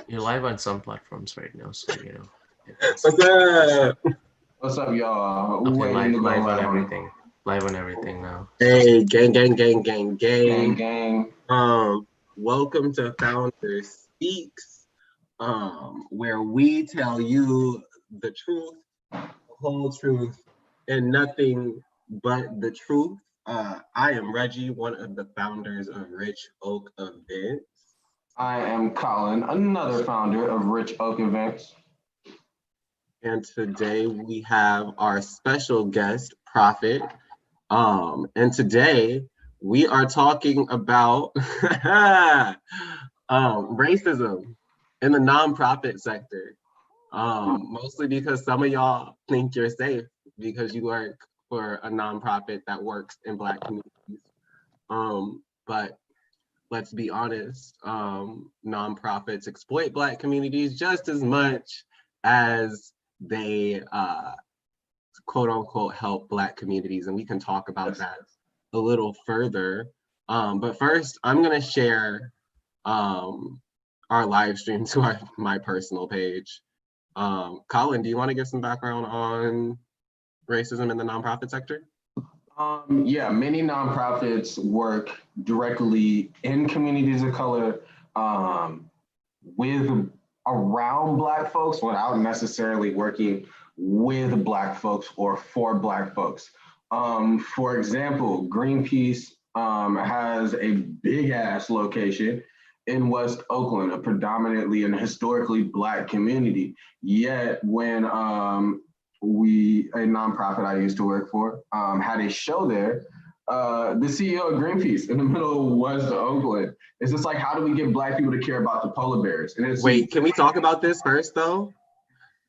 You're live on some platforms right now, so What's up? What's up, y'all? Okay, Waiting to go live on live on everything. Live on everything now. So Hey, gang, gang, gang, gang, Gang gang. Gang. Welcome to Founder Speaks, where we tell you the truth, the whole truth, and nothing but the truth. I am Reggie, one of the founders of Rich Oak Events. I am Collin, another founder of Rich Oak Events. And today we have our special guest, Prophet. And today we are talking about racism in the nonprofit sector. Mostly because some of y'all think you're safe because you work for a nonprofit that works in Black communities. But let's be honest, nonprofits exploit Black communities just as much as they quote unquote help Black communities, and we can talk about that a little further. But first, I'm gonna share our live stream to my personal page. Collin, do you want to give some background on racism in the nonprofit sector? Yeah, many nonprofits work directly in communities of color with around Black folks without necessarily working with Black folks or for Black folks. For example, Greenpeace has a big ass location in West Oakland, a predominantly and historically Black community. Yet when a nonprofit I used to work for, had a show there. The CEO of Greenpeace in the middle of West Oakland. It's just like, how do we get Black people to care about the polar bears? And Wait, can we talk about this first though?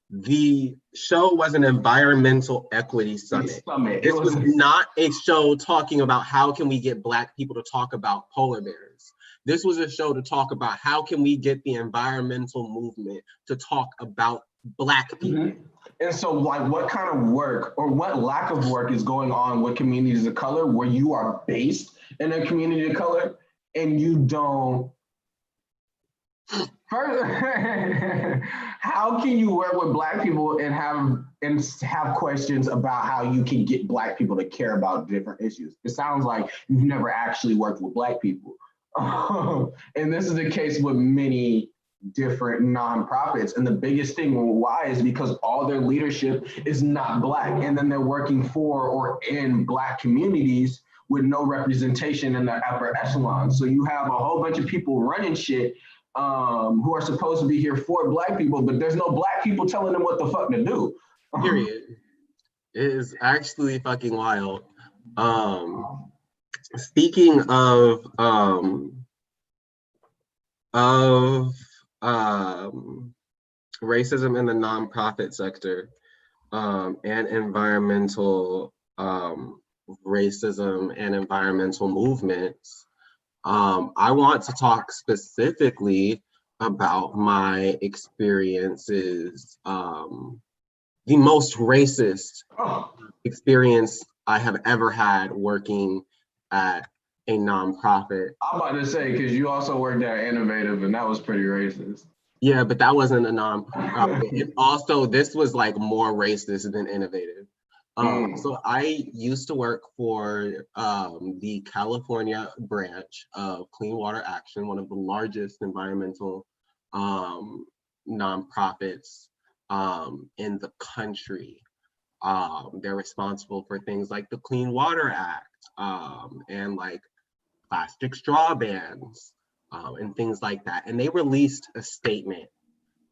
The show was an environmental equity summit. This was not a show talking about how can we get Black people to talk about polar bears. This was a show to talk about how can we get the environmental movement to talk about Black people. Mm-hmm. And so, like, what kind of work or what lack of work is going on with communities of color where you are based in a community of color and you don't? How can you work with Black people and have questions about how you can get Black people to care about different issues? It sounds like you've never actually worked with Black people, and this is the case with many different nonprofits. And the biggest thing why is because all their leadership is not Black, and then they're working for or in Black communities with no representation in the upper echelon. So you have a whole bunch of people running shit who are supposed to be here for Black people, but there's no Black people telling them what the fuck to do. Period. It is actually fucking wild. Speaking of racism in the nonprofit sector and environmental racism and environmental movements, I want to talk specifically about my experiences, the most racist experience I have ever had working at a nonprofit. I'm about to say, because you also worked at Innovative, and that was pretty racist. Yeah, but that wasn't a nonprofit. And also, this was like more racist than Innovative. So I used to work for the California branch of Clean Water Action, one of the largest environmental nonprofits in the country. They're responsible for things like the Clean Water Act and like plastic straw bans and things like that. And they released a statement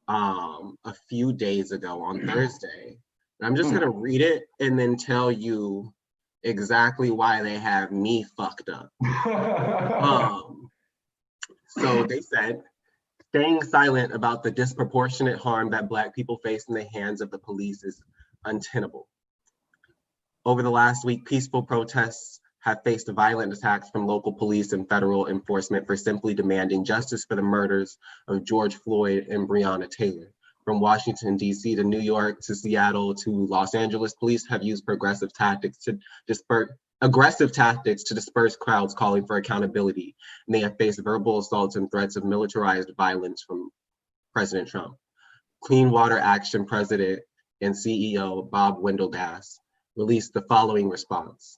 a few days ago on Thursday. And I'm just gonna read it and then tell you exactly why they have me fucked up. So they said, staying silent about the disproportionate harm that Black people face in the hands of the police is untenable. Over the last week, peaceful protests have faced violent attacks from local police and federal enforcement for simply demanding justice for the murders of George Floyd and Breonna Taylor. From Washington, D.C. to New York to Seattle to Los Angeles, police have used aggressive tactics to disperse crowds calling for accountability. And they have faced verbal assaults and threats of militarized violence from President Trump. Clean Water Action President and CEO Bob Wendelgas released the following response.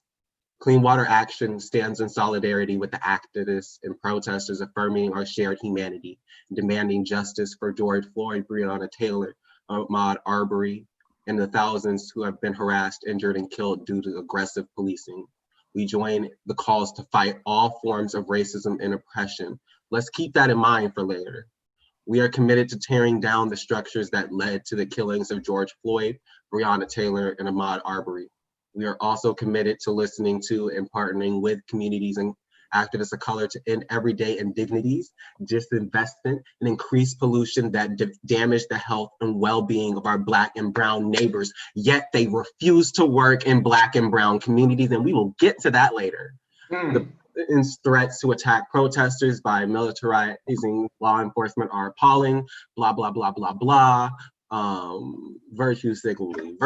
Clean Water Action stands in solidarity with the activists and protesters affirming our shared humanity, demanding justice for George Floyd, Breonna Taylor, Ahmaud Arbery, and the thousands who have been harassed, injured, and killed due to aggressive policing. We join the calls to fight all forms of racism and oppression. Let's keep that in mind for later. We are committed to tearing down the structures that led to the killings of George Floyd, Breonna Taylor, and Ahmaud Arbery. We are also committed to listening to and partnering with communities and activists of color to end everyday indignities, disinvestment, and increased pollution that damage the health and well-being of our Black and Brown neighbors, yet they refuse to work in Black and Brown communities, and we will get to that later. The threats to attack protesters by militarizing law enforcement are appalling, blah, blah, blah, blah, blah. Virtue signaling.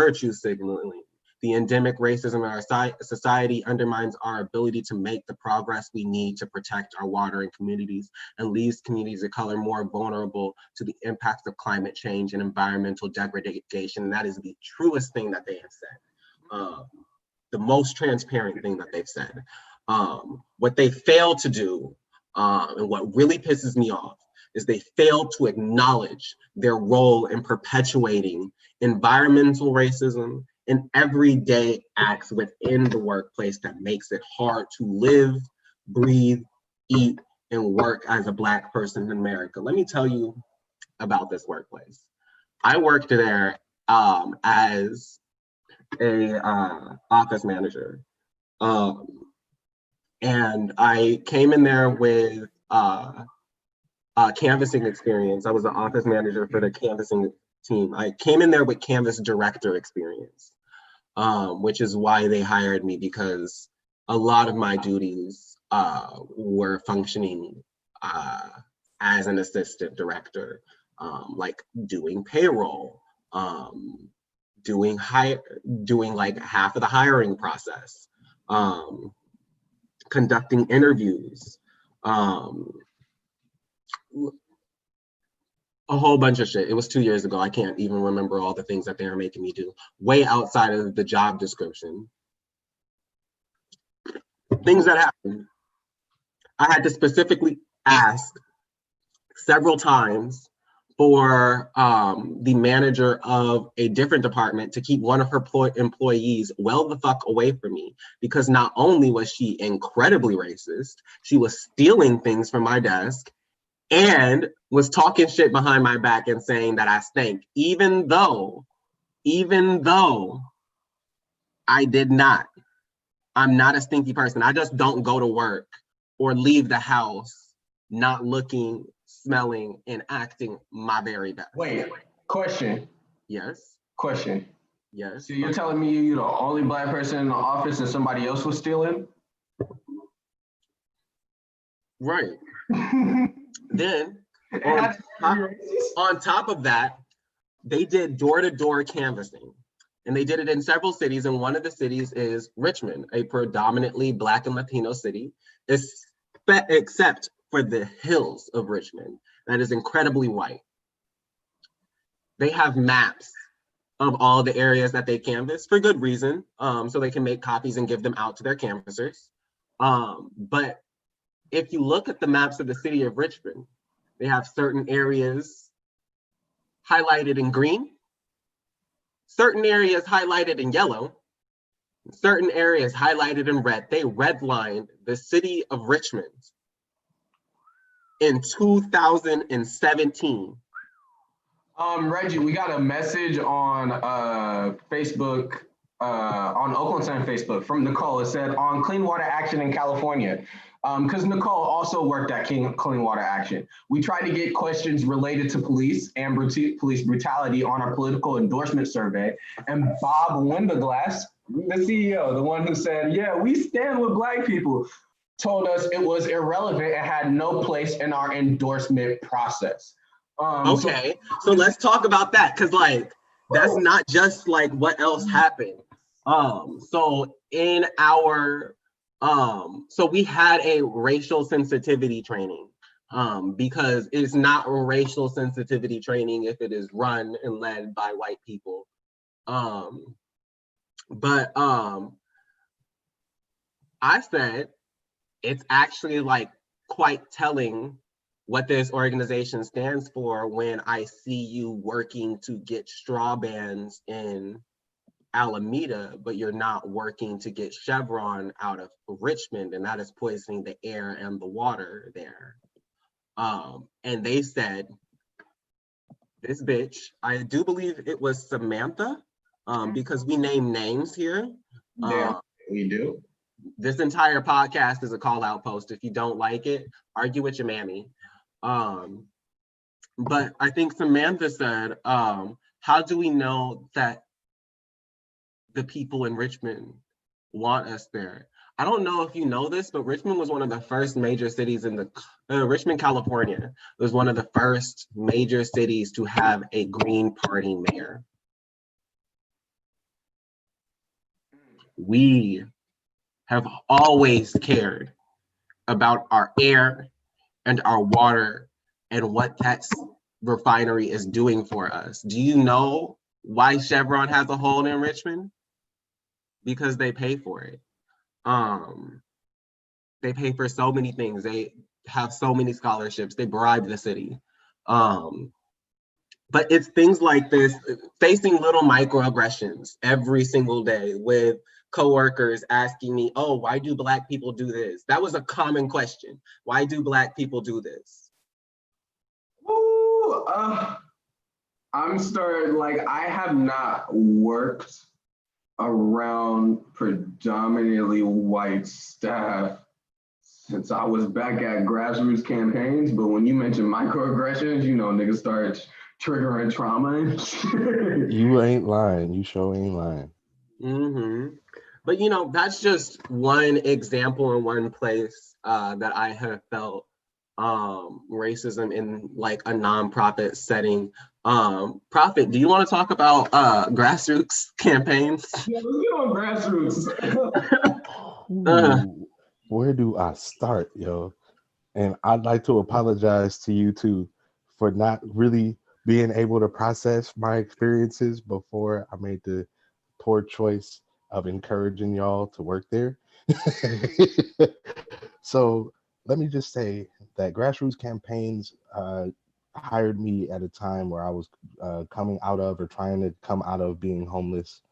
The endemic racism in our society undermines our ability to make the progress we need to protect our water and communities, and leaves communities of color more vulnerable to the impacts of climate change and environmental degradation. And that is the truest thing that they have said, the most transparent thing that they've said. What they fail to do, and what really pisses me off, is they fail to acknowledge their role in perpetuating environmental racism and everyday acts within the workplace that makes it hard to live, breathe, eat, and work as a Black person in America. Let me tell you about this workplace. I worked there as a office manager. And I came in there with canvassing experience. I was the office manager for the canvassing team. I came in there with canvas director experience, which is why they hired me, because a lot of my duties were functioning as an assistant director, like doing payroll, doing like half of the hiring process, conducting interviews, a whole bunch of shit. It was 2 years ago. I can't even remember all the things that they were making me do, way outside of the job description. Things that happened. I had to specifically ask several times for the manager of a different department to keep one of her employees well the fuck away from me, because not only was she incredibly racist, she was stealing things from my desk and was talking shit behind my back and saying that I stank, even though I did not. I'm not a stinky person. I just don't go to work or leave the house not looking, smelling, and acting my very best. Wait, question. Yes. Question. Yes. So you're telling me you're the only Black person in the office and somebody else was stealing? Right. Then, on top of that, they did door-to-door canvassing. And they did it in several cities, and one of the cities is Richmond, a predominantly Black and Latino city, except for the hills of Richmond, that is incredibly white. They have maps of all the areas that they canvass for good reason, so they can make copies and give them out to their canvassers. But if you look at the maps of the city of Richmond, they have certain areas highlighted in green, certain areas highlighted in yellow, certain areas highlighted in red. They redlined the city of Richmond in 2017. Reggie, we got a message on Facebook, on Oakland Center Facebook from Nicole. It said, on Clean Water Action in California. Because Nicole also worked at Clean Water Action. We tried to get questions related to police and police brutality on our political endorsement survey. And Bob Wendelgas, the CEO, the one who said, yeah, we stand with Black people, told us it was irrelevant and had no place in our endorsement process. Okay, so let's talk about that, because like, that's not just like what else happened. So in our, so we had a racial sensitivity training because it's not racial sensitivity training if it is run and led by white people. But I said it's actually like quite telling what this organization stands for when I see you working to get straw bans in Alameda, but you're not working to get Chevron out of Richmond, and that is poisoning the air and the water there. And they said, this bitch, I do believe it was Samantha, because we name names here. Yeah, we do. This entire podcast is a call out post. If you don't like it, argue with your mammy. But I think Samantha said, how do we know that the people in Richmond want us there? I don't know if you know this, but Richmond was one of the first major cities in the, Richmond, California was one of the first major cities to have a Green Party mayor. We have always cared about our air and our water and what that refinery is doing for us. Do you know why Chevron has a hole in Richmond? Because they pay for it. They pay for so many things. They have so many scholarships. They bribe the city. But it's things like this, facing little microaggressions every single day with coworkers asking me, oh, why do Black people do this? That was a common question. Why do Black people do this? Ooh, I'm starting, like, I have not worked around predominantly white staff since I was back at grassroots campaigns, but when you mention microaggressions, you know, niggas start triggering trauma and shit. You ain't lying. You sure ain't lying. Mm-hmm. But you know, that's just one example in one place that I have felt racism in like a nonprofit setting. Prophet, do you want to talk about grassroots campaigns? Yeah, let's get on grassroots. Ooh, where do I start, yo? And I'd like to apologize to you too for not really being able to process my experiences before I made the poor choice of encouraging y'all to work there. So let me just say that grassroots campaigns hired me at a time where I was coming out of or trying to come out of being homeless.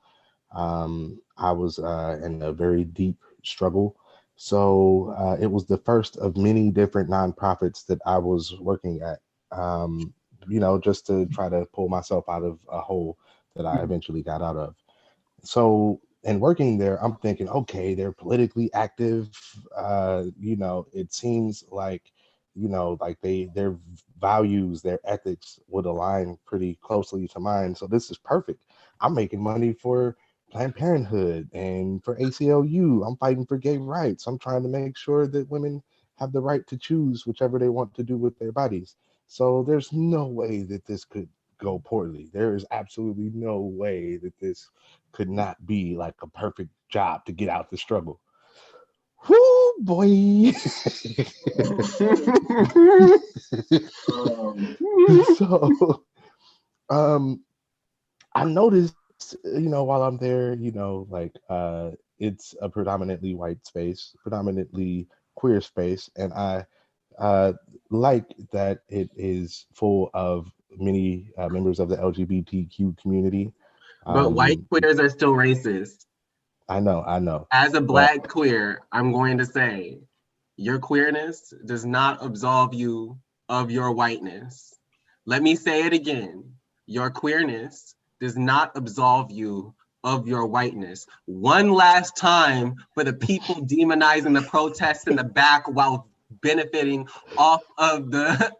I was in a very deep struggle. So it was the first of many different nonprofits that I was working at, you know, just to try to pull myself out of a hole that I eventually got out of. So, and working there, I'm thinking, okay, they're politically active. You know, it seems like, you know, like their values, their ethics would align pretty closely to mine. So this is perfect. I'm making money for Planned Parenthood and for ACLU. I'm fighting for gay rights. I'm trying to make sure that women have the right to choose whichever they want to do with their bodies. So there's no way that this could go poorly. There is absolutely no way that this could not be like a perfect job to get out the struggle. Whoo, boy. So I noticed, you know, while I'm there, you know, like it's a predominantly white space, predominantly queer space, and I like that it is full of many members of the LGBTQ community. But white queers are still racist. I know. As a Black queer, I'm going to say your queerness does not absolve you of your whiteness. Let me say it again. Your queerness does not absolve you of your whiteness. One last time for the people demonizing the protests in the back while benefiting off of the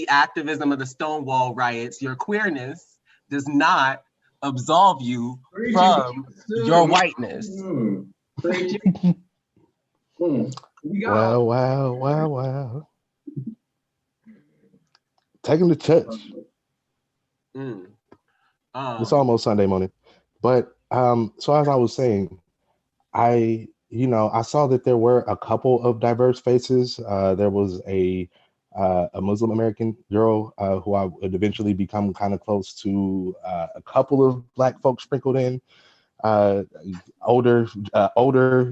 activism of the Stonewall riots. Your queerness does not absolve you from your whiteness. Wow. Take him to church. It's almost Sunday morning. But so as I was saying, I, you know, I saw that there were a couple of diverse faces. There was a Muslim American girl who I would eventually become kind of close to. A couple of Black folks sprinkled in. Uh, older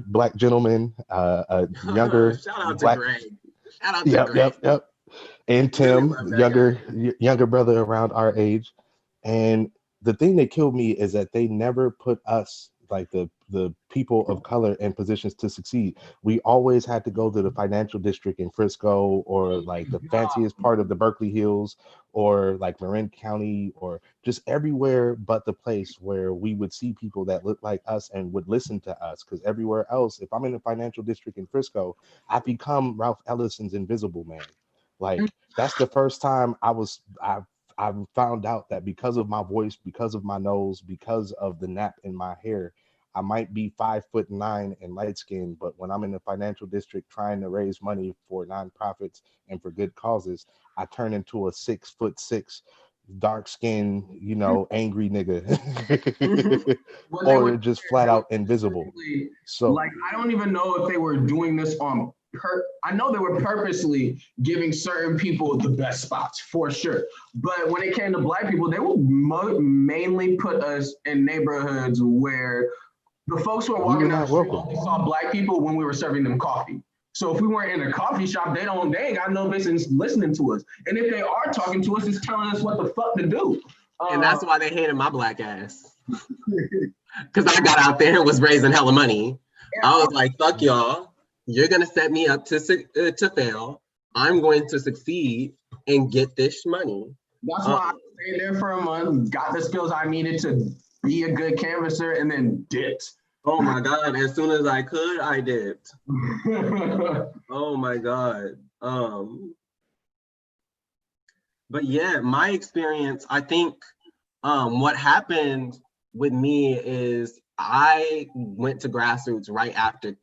Black gentleman, a younger Shout out to Black. Greg. Shout out to Yep, Greg. yep, yep. And Really Tim, love that guy. younger brother around our age. And the thing that killed me is that they never put us, like the people of color, in positions to succeed. We always had to go to the financial district in Frisco, or like the fanciest part of the Berkeley Hills, or like Marin County, or just everywhere but the place where we would see people that looked like us and would listen to us. Because everywhere else, if I'm in the financial district in Frisco, I become Ralph Ellison's Invisible Man. Like, that's the first time I found out that because of my voice, because of my nose, because of the nap in my hair, I might be 5'9" and light skinned, but when I'm in the financial district trying to raise money for nonprofits and for good causes, I turn into a 6'6", dark skinned, you know, angry nigga, What they or would just flat they would out invisible. specifically, So like, I don't even know if they were doing this on I know they were purposely giving certain people the best spots for sure. But when it came to Black people, they would mainly put us in neighborhoods where the folks who were we walking were down the not street welcome. only saw Black people when we were serving them coffee. So if we weren't in a coffee shop, they ain't got no business listening to us. And if they are talking to us, it's telling us what the fuck to do. And that's why they hated my Black ass. Because I got out there and was raising hella money. I was like, fuck y'all. You're going to set me up to fail. I'm going to succeed and get this money. That's why I stayed there for a month, got the skills I needed to be a good canvasser, and then dipped. Oh my God. As soon as I could, I dipped. Oh my God. But yeah, my experience, I think what happened with me is I went to grassroots right after,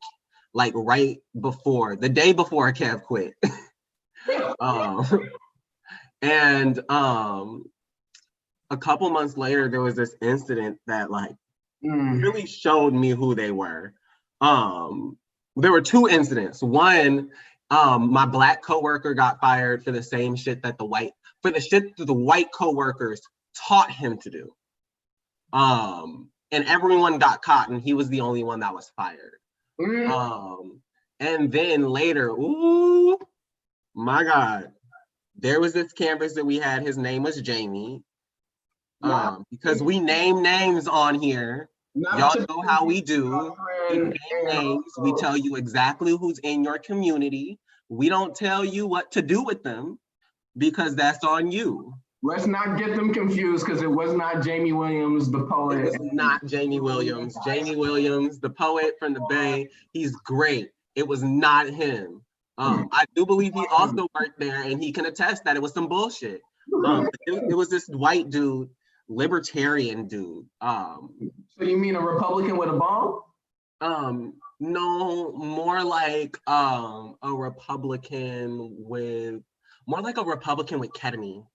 like right before, the day before Kev quit. And a couple months later, there was this incident that like really showed me who they were. There were two incidents. One, my Black coworker got fired for the same shit that the white coworkers taught him to do. And everyone got caught, and he was the only one that was fired. And then later, ooh, my God, there was this campus that we had. His name was Jamie. Because we name names on here. Y'all know how we do. We name names. We tell you exactly who's in your community. We don't tell you what to do with them because that's on you. Let's not get them confused, because it was not Jamie Williams, the poet. It was not Jamie Williams. Jamie Williams, the poet from the Bay, he's great. It was not him. I do believe he also worked there, and he can attest that it was some bullshit. It was this white dude, libertarian dude. So you mean a Republican with a bomb? No, more like a Republican with ketamine.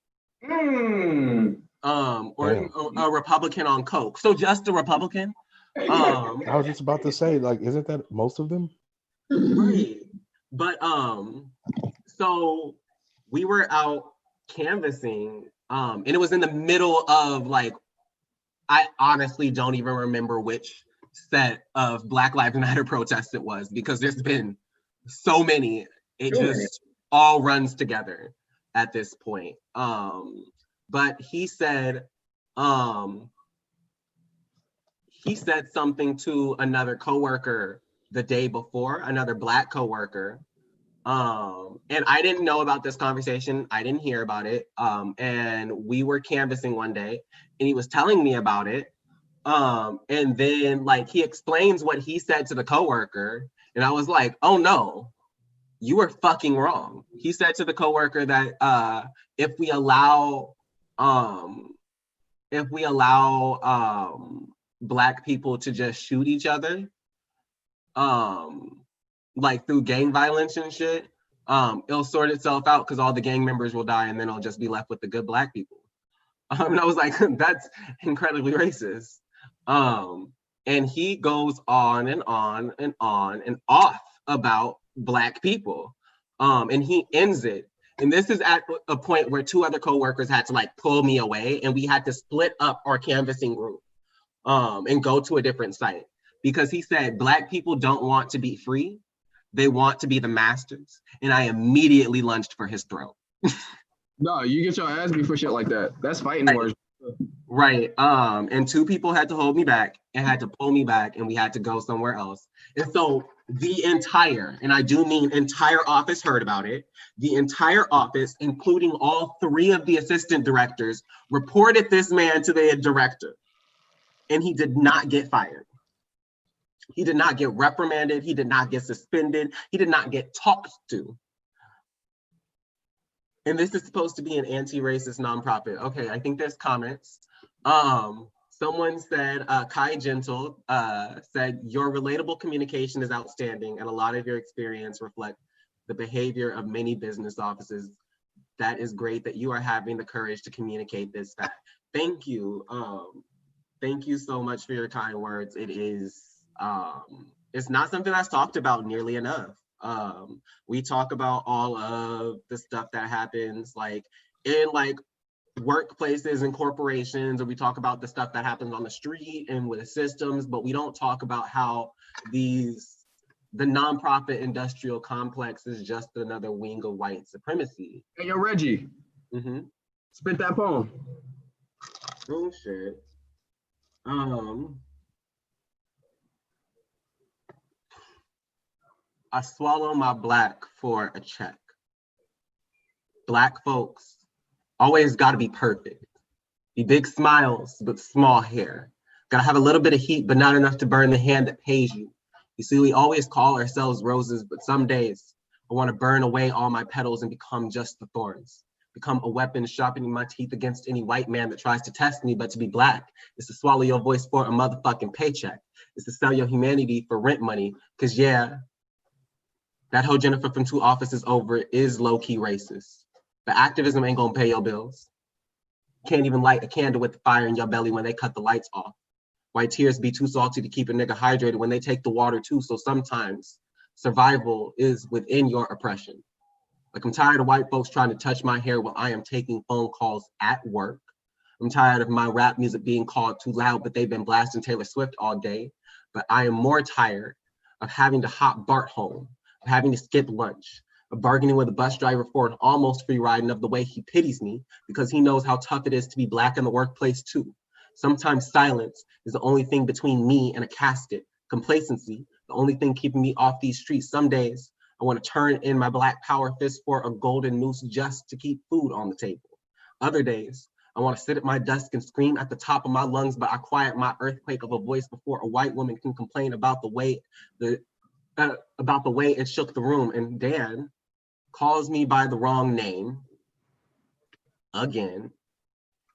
Or a Republican on coke. So just a Republican. I was just about to say, like, isn't that most of them? Right. But so we were out canvassing, and it was in the middle of like, I honestly don't even remember which set of Black Lives Matter protests it was, because there's been so many. It just all runs together at this point. But he said something to another coworker the day before, another Black coworker. And I didn't know about this conversation. I didn't hear about it. And we were canvassing one day, and he was telling me about it. And then like he explains what he said to the coworker, and I was like, oh no, you were fucking wrong. He said to the coworker that if we allow Black people to just shoot each other, like through gang violence and shit, it'll sort itself out because all the gang members will die, and then it'll just be left with the good Black people. And I was like, that's incredibly racist. And he goes on and on and on and off about Black people. And he ends it. And this is at a point where 2 other coworkers had to like pull me away, and we had to split up our canvassing group and go to a different site, because he said Black people don't want to be free. They want to be the masters. And I immediately lunged for his throat. No, you get your ass beat for shit like that. That's fighting words. Right. And 2 people had to hold me back and had to pull me back, and we had to go somewhere else. And so the entire, and I do mean entire office, heard about it. The entire office, including all 3 of the assistant directors, reported this man to the director. And he did not get fired. He did not get reprimanded. He did not get suspended. He did not get talked to. And this is supposed to be an anti-racist nonprofit. Okay, I think there's comments. Someone said, Kai Gentle said, your relatable communication is outstanding, and a lot of your experience reflect the behavior of many business offices. That is great that you are having the courage to communicate this fact. Thank you. Thank you so much for your kind words. It is, it's not something that's talked about nearly enough. We talk about all of the stuff that happens like in like workplaces and corporations, or we talk about the stuff that happens on the street and with systems, but we don't talk about how the nonprofit industrial complex is just another wing of white supremacy. Hey, yo, Reggie. Spit that poem. Oh shit. I swallow my Black for a check. Black folks always gotta be perfect. Be big smiles, but small hair. Gotta have a little bit of heat, but not enough to burn the hand that pays you. You see, we always call ourselves roses, but some days I wanna burn away all my petals and become just the thorns. Become a weapon sharpening my teeth against any white man that tries to test me, but to be Black is to swallow your voice for a motherfucking paycheck. It's to sell your humanity for rent money, cause yeah, that whole Jennifer from 2 offices over is low-key racist. But activism ain't gonna pay your bills. Can't even light a candle with the fire in your belly when they cut the lights off. Why tears be too salty to keep a nigga hydrated when they take the water too, so sometimes survival is within your oppression. Like I'm tired of white folks trying to touch my hair while I am taking phone calls at work. I'm tired of my rap music being called too loud, but they've been blasting Taylor Swift all day. But I am more tired of having to hop BART home, of having to skip lunch, of bargaining with a bus driver for an almost free ride, and of the way he pities me because he knows how tough it is to be Black in the workplace too. Sometimes silence is the only thing between me and a casket. Complacency, the only thing keeping me off these streets. Some days I want to turn in my Black power fist for a golden noose just to keep food on the table. Other days, I want to sit at my desk and scream at the top of my lungs, but I quiet my earthquake of a voice before a white woman can complain about the way it shook the room. And Dan calls me by the wrong name again.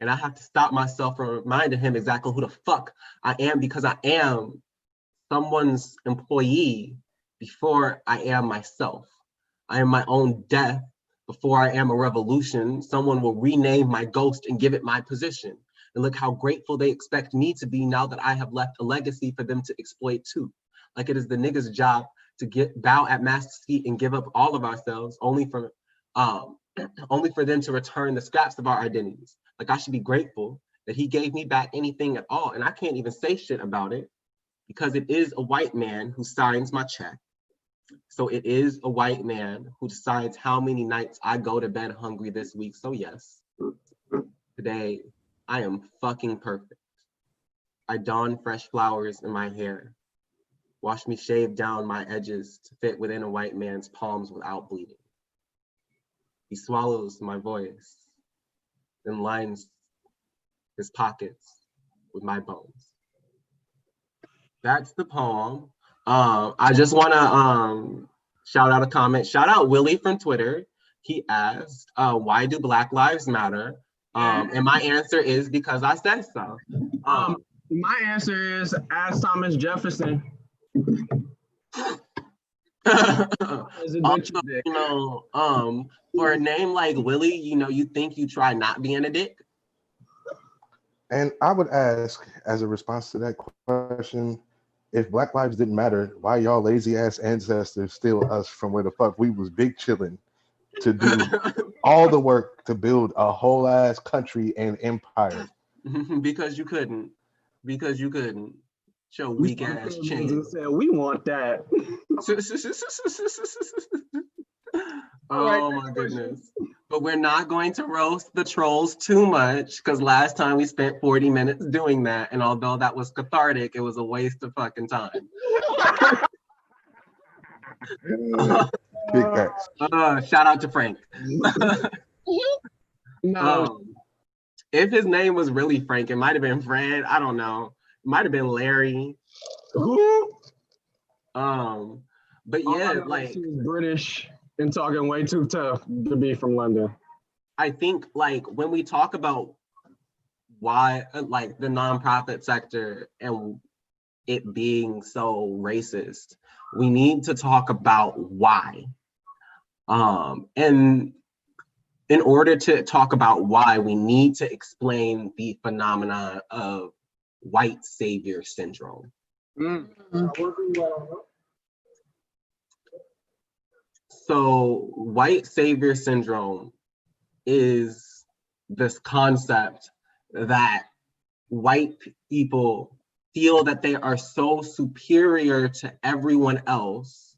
And I have to stop myself from reminding him exactly who the fuck I am, because I am someone's employee before I am myself. I am my own death before I am a revolution. Someone will rename my ghost and give it my position. And look how grateful they expect me to be now that I have left a legacy for them to exploit too. Like it is the nigga's job to bow at master's feet and give up all of ourselves only for them to return the scraps of our identities. Like I should be grateful that he gave me back anything at all. And I can't even say shit about it because it is a white man who signs my check. So it is a white man who decides how many nights I go to bed hungry this week. So yes, today I am fucking perfect. I don fresh flowers in my hair. Watch me shave down my edges to fit within a white man's palms without bleeding. He swallows my voice, then lines his pockets with my bones. That's the poem. I just wanna shout out a comment. Shout out Willie from Twitter. He asked, why do Black Lives Matter? And my answer is because I said so. My answer is ask Thomas Jefferson. Also, for a name like Willie, you think you try not being a dick. And I would ask, as a response to that question, if Black Lives didn't matter, why y'all lazy ass ancestors steal us from where the fuck we was big chilling to do all the work to build a whole ass country and empire? Because you couldn't. Because you couldn't. Show We weak ass and chin. said, we want that. Oh my goodness. But we're not going to roast the trolls too much because last time we spent 40 minutes doing that. And although that was cathartic, it was a waste of fucking time. Big facts. Shout out to Frank. No, If his name was really Frank, it might have been Fred. I don't know. It might have been Larry. But yeah, like he was British and talking way too tough to be from London. I think like when we talk about why like the nonprofit sector and it being so racist, we need to talk about why. And in order to talk about why, we need to explain the phenomenon of white savior syndrome. So white savior syndrome is this concept that white people feel that they are so superior to everyone else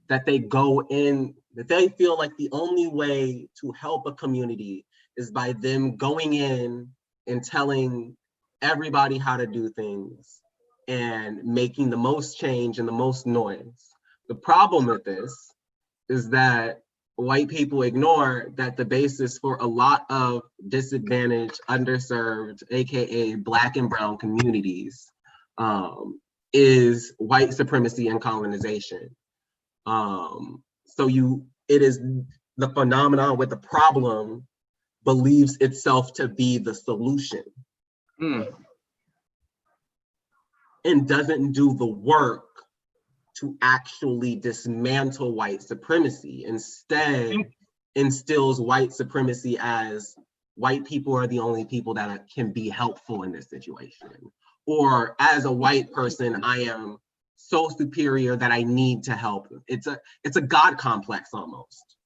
that they go in, that they feel like the only way to help a community is by them going in and telling everybody how to do things and making the most change and the most noise. The problem with this is that white people ignore that the basis for a lot of disadvantaged, underserved, AKA Black and brown communities is white supremacy and colonization. It is the phenomenon with the problem believes itself to be the solution and doesn't do the work to actually dismantle white supremacy. Instead, instills white supremacy as white people are the only people that can be helpful in this situation. Or as a white person, I am so superior that I need to help. It's a God complex almost.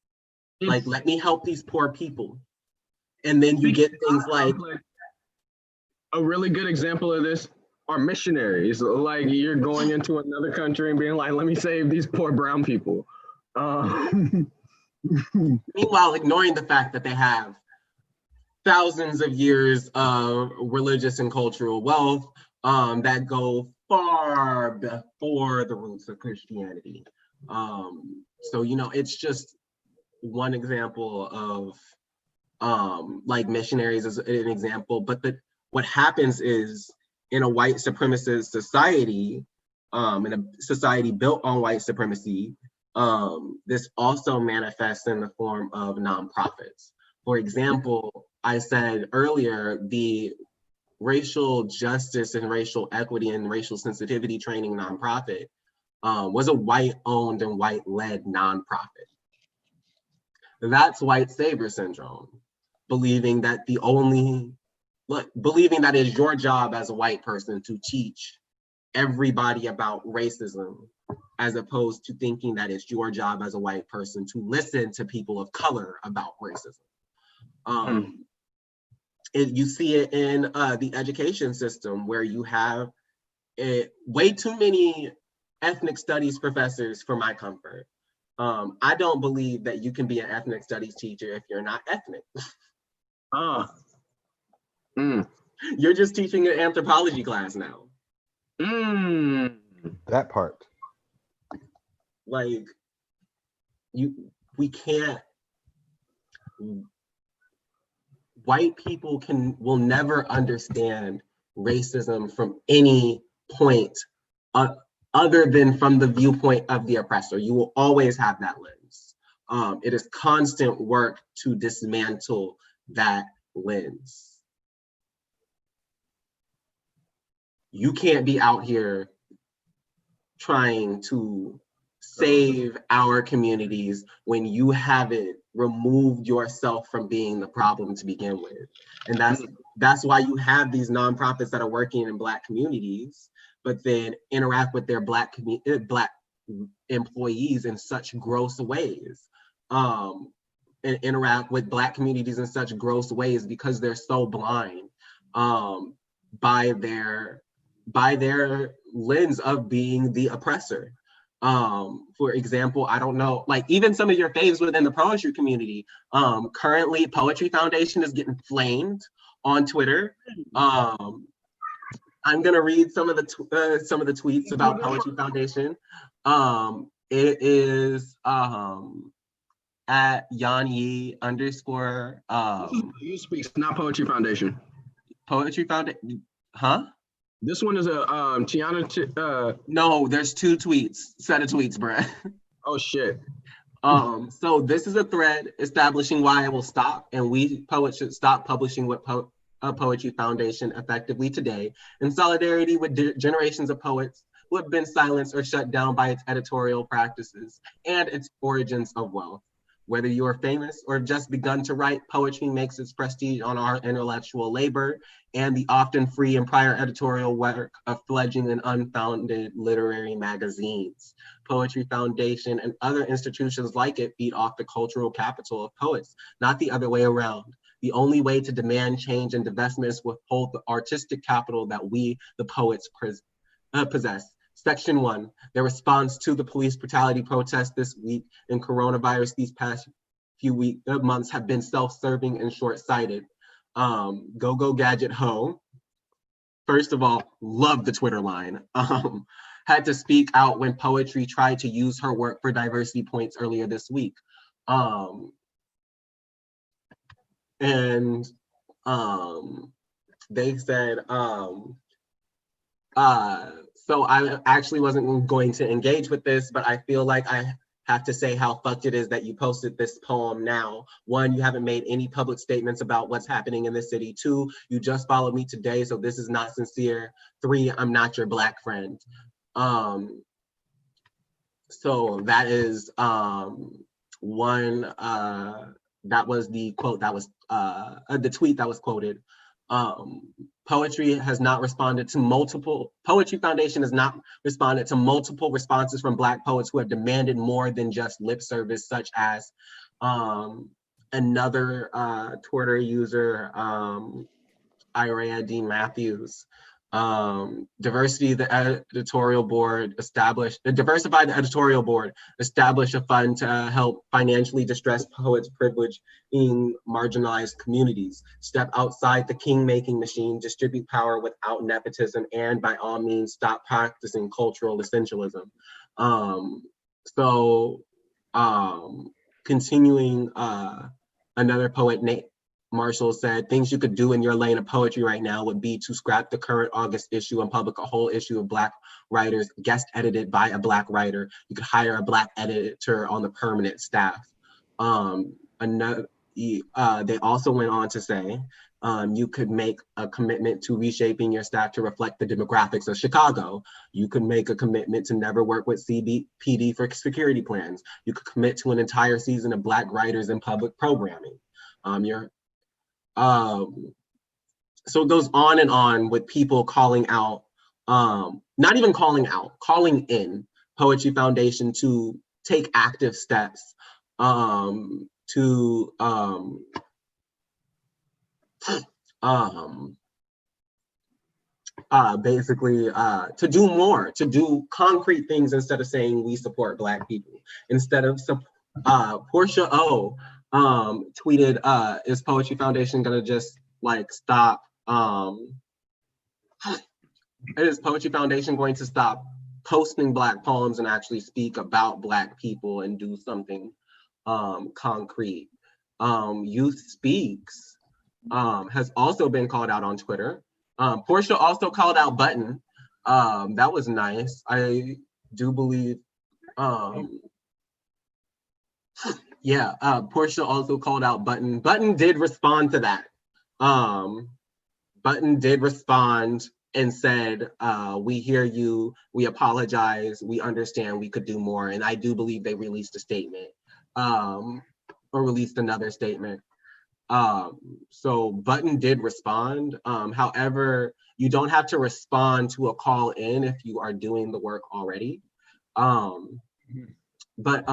Like, let me help these poor people. And then you get things like, a really good example of this are missionaries. Like, you're going into another country and being like, let me save these poor brown people. Meanwhile, ignoring the fact that they have thousands of years of religious and cultural wealth that go far before the roots of Christianity. So, you know, it's just one example of like missionaries as an example, but what happens is in a white supremacist society, in a society built on white supremacy, this also manifests in the form of nonprofits. For example, I said earlier, the racial justice and racial equity and racial sensitivity training nonprofit was a white-owned and white-led nonprofit. That's white savior syndrome, believing that believing that it's your job as a white person to teach everybody about racism, as opposed to thinking that it's your job as a white person to listen to people of color about racism. You see it in the education system, where you have way too many ethnic studies professors for my comfort. I don't believe that you can be an ethnic studies teacher if you're not ethnic. You're just teaching an anthropology class now. That part. Like, we can't. White people will never understand racism from any point other than from the viewpoint of the oppressor. You will always have that lens. It is constant work to dismantle that lens. You can't be out here trying to save our communities when you haven't removed yourself from being the problem to begin with. And that's why you have these nonprofits that are working in Black communities, but then interact with their Black employees in such gross ways, and interact with Black communities in such gross ways because they're so blind by their lens of being the oppressor. For example, I don't know, like even some of your faves within the poetry community. Currently, Poetry Foundation is getting flamed on Twitter. I'm gonna read some of the tweets about Poetry Foundation. It is at Yanyi _ You speak, not Poetry Foundation. Poetry Foundation, huh? This one is a Tiana. No, there's 2 set of tweets, bruh. Oh shit. So this is a thread establishing why it will stop, and we poets should stop publishing with Poetry Foundation effectively today, in solidarity with generations of poets who have been silenced or shut down by its editorial practices and its origins of wealth. Whether you are famous or have just begun to write, poetry makes its prestige on our intellectual labor and the often free and prior editorial work of fledgling and unfounded literary magazines. Poetry Foundation and other institutions like it feed off the cultural capital of poets, not the other way around. The only way to demand change and divestment is withhold the artistic capital that we, the poets, possess. Section 1, their response to the police brutality protest this week and coronavirus these past few months have been self-serving and short-sighted. Go Gadget Ho, first of all, love the Twitter line. Had to speak out when Poetry tried to use her work for diversity points earlier this week. And they said, so I actually wasn't going to engage with this, but I feel like I have to say how fucked it is that you posted this poem now. 1, you haven't made any public statements about what's happening in the city. 2, you just followed me today, so this is not sincere. 3, I'm not your Black friend. So that is one, that was the quote that was, the tweet that was quoted. Poetry has not responded to Poetry Foundation has not responded to multiple responses from Black poets who have demanded more than just lip service, such as another Twitter user, Irea D. Matthews. Diversify the editorial board established a fund to help financially distressed poets privileged in marginalized communities. Step outside the king-making machine, distribute power without nepotism, and by all means stop practicing cultural essentialism. Continuing, another poet, Nate Marshall, said, things you could do in your lane of poetry right now would be to scrap the current August issue and publish a whole issue of Black writers, guest edited by a Black writer. You could hire a Black editor on the permanent staff. They also went on to say, you could make a commitment to reshaping your staff to reflect the demographics of Chicago. You could make a commitment to never work with CBPD for security plans. You could commit to an entire season of Black writers in public programming. So it goes on and on with people calling out, not even calling out, calling in Poetry Foundation to take active steps to basically to do more, to do concrete things instead of saying we support Black people. Instead of Portia O tweeted, is Poetry Foundation gonna just like stop, is Poetry Foundation going to stop posting Black poems and actually speak about Black people and do something concrete? Youth Speaks has also been called out on Twitter. Portia also called out Button. That was nice. I do believe, Portia also called out Button. Button did respond to that. Button did respond and said, we hear you, we apologize, we understand we could do more. And I do believe they released a statement. or released another statement. So Button did respond. However, you don't have to respond to a call in if you are doing the work already. But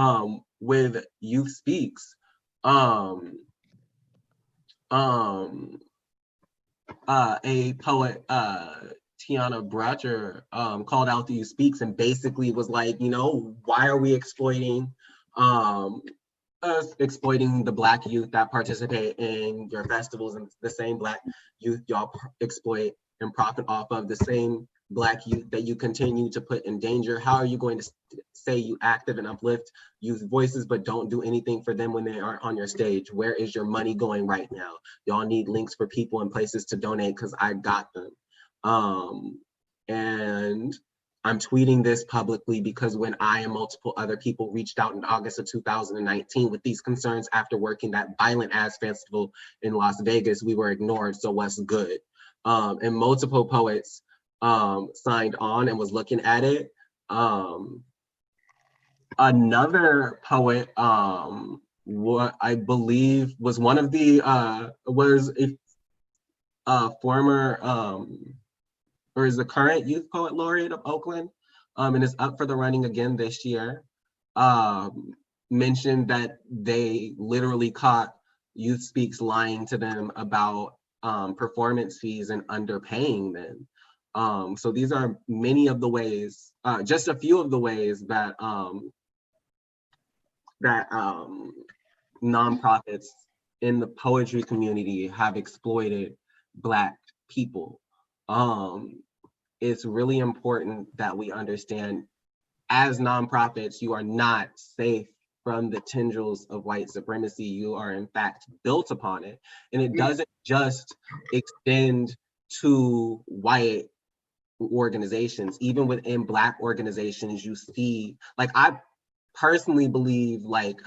with Youth Speaks, a poet, Tiana Bracher, called out the Youth Speaks and basically was like, you know, why are we exploiting exploiting the Black youth that participate in your festivals, and the same Black youth y'all exploit and profit off of, the same Black youth that you continue to put in danger? How are you going to say you active and uplift youth voices but don't do anything for them when they aren't on your stage? Where is your money going right now? Y'all need links for people and places to donate because I got them. And I'm tweeting this publicly because when I and multiple other people reached out in August of 2019 with these concerns after working that violent ass festival in Las Vegas, we were ignored. So what's good? And multiple poets signed on and was looking at it. Another poet, what I believe was one of the was a former or is the current Youth Poet Laureate of Oakland, and is up for the running again this year, mentioned that they literally caught Youth Speaks lying to them about performance fees and underpaying them. So these are many of the ways, just a few of the ways that nonprofits in the poetry community have exploited Black people. It's really important that we understand, as nonprofits, you are not safe from the tendrils of white supremacy. You are in fact built upon it. And it doesn't just extend to white organizations. Even within Black organizations, you see, like, I personally believe, like,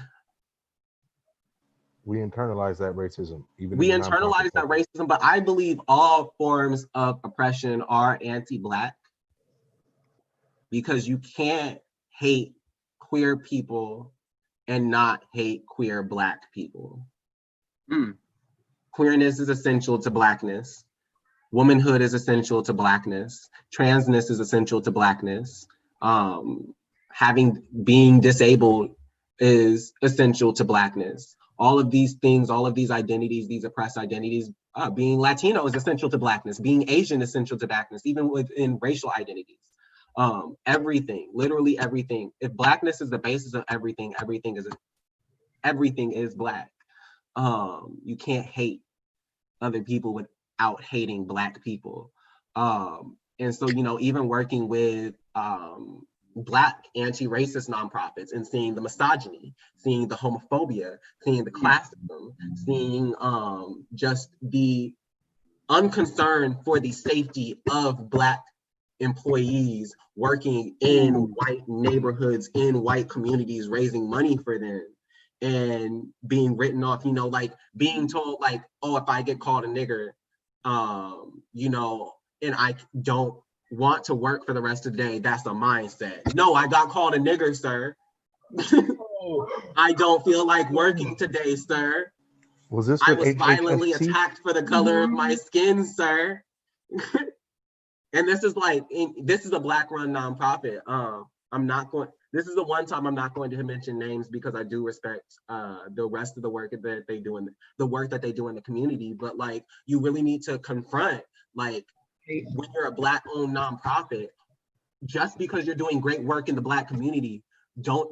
we internalize that racism. We internalize that racism, but I believe all forms of oppression are anti-Black, because you can't hate queer people and not hate queer Black people. Queerness is essential to Blackness. Womanhood is essential to Blackness. Transness is essential to Blackness. Being disabled is essential to Blackness. All of these things, all of these identities, these oppressed identities, being Latino is essential to Blackness. Being Asian is essential to Blackness, even within racial identities. Everything, literally everything. If Blackness is the basis of everything, everything is Black. You can't hate other people without hating Black people. And so, you know, even working with Black anti-racist nonprofits and seeing the misogyny, seeing the homophobia, seeing the classism, seeing just the unconcern for the safety of Black employees working in white neighborhoods, in white communities, raising money for them, and being written off, you know, like being told, like, oh, if I get called a nigger, you know, and I don't want to work for the rest of the day, that's a mindset. No, I got called a nigger, sir. I don't feel like working today, sir. Was this I was violently attacked for the color of my skin, sir. And this is like, this is a Black-run nonprofit. This is the one time I'm not going to mention names, because I do respect the rest of the work that they do, and the work that they do in the community. But like, you really need to confront, like, when you're a Black-owned nonprofit, just because you're doing great work in the Black community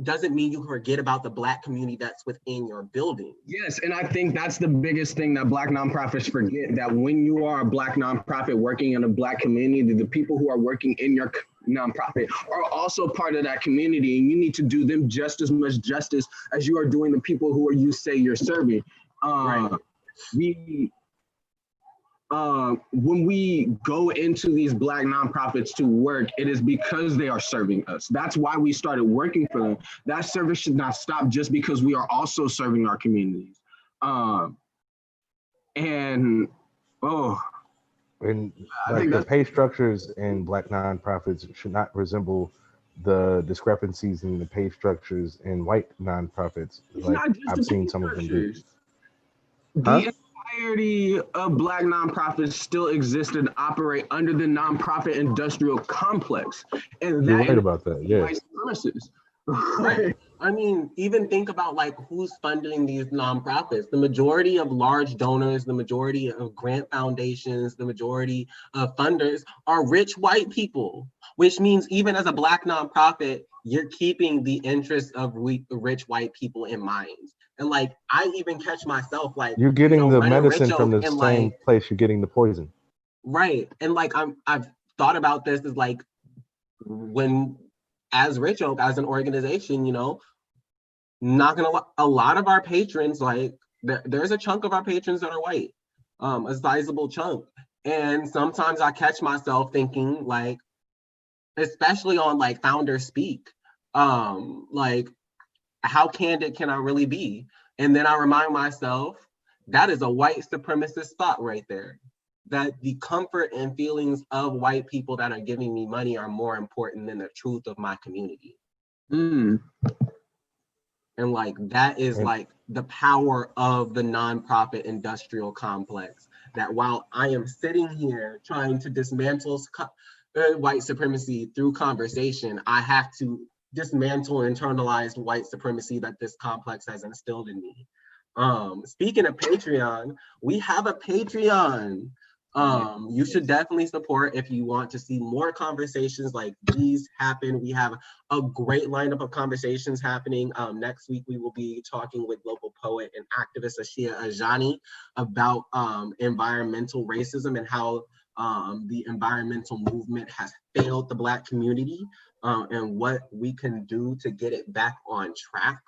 doesn't mean you forget about the Black community that's within your building. Yes, and I think that's the biggest thing that Black nonprofits forget, that when you are a Black nonprofit working in a Black community, the people who are working in your nonprofit are also part of that community, and you need to do them just as much justice as you are doing the people who you say you're serving. Right. When we go into these Black nonprofits to work, it is because they are serving us. That's why we started working for them. That service should not stop just because we are also serving our communities. And I think the pay structures in Black nonprofits should not resemble the discrepancies in the pay structures in white nonprofits. It's Like not just I've the seen pay some of them do. structures. Huh? The entirety of Black nonprofits still exist and operate under the nonprofit industrial complex, and You're that right about that. Yeah. white supremacists. Right. I mean, even think about like who's funding these nonprofits. The majority of large donors, the majority of grant foundations, the majority of funders are rich white people, which means even as a Black nonprofit, you're keeping the interests of rich white people in mind. And like, I even catch myself like, You're getting the running medicine Rich from the Oak and same like, place you're getting the poison. right. And like, I've thought about this as like, when as Rich Oak, as an organization, not gonna lie, a lot of our patrons, like there's a chunk of our patrons that are white, a sizable chunk. And sometimes I catch myself thinking like, especially on like Founder Speak, like how candid can I really be? And then I remind myself that is a white supremacist thought right there. That the comfort and feelings of white people that are giving me money are more important than the truth of my community. Mm. And like that is like the power of the nonprofit industrial complex. That while I am sitting here trying to dismantle white supremacy through conversation, I have to dismantle internalized white supremacy that this complex has instilled in me. Speaking of Patreon, we have a Patreon. You should definitely support if you want to see more conversations like these happen. We have a great lineup of conversations happening. Next week, we will be talking with local poet and activist Ashia Ajani about environmental racism and how the environmental movement has failed the Black community and what we can do to get it back on track.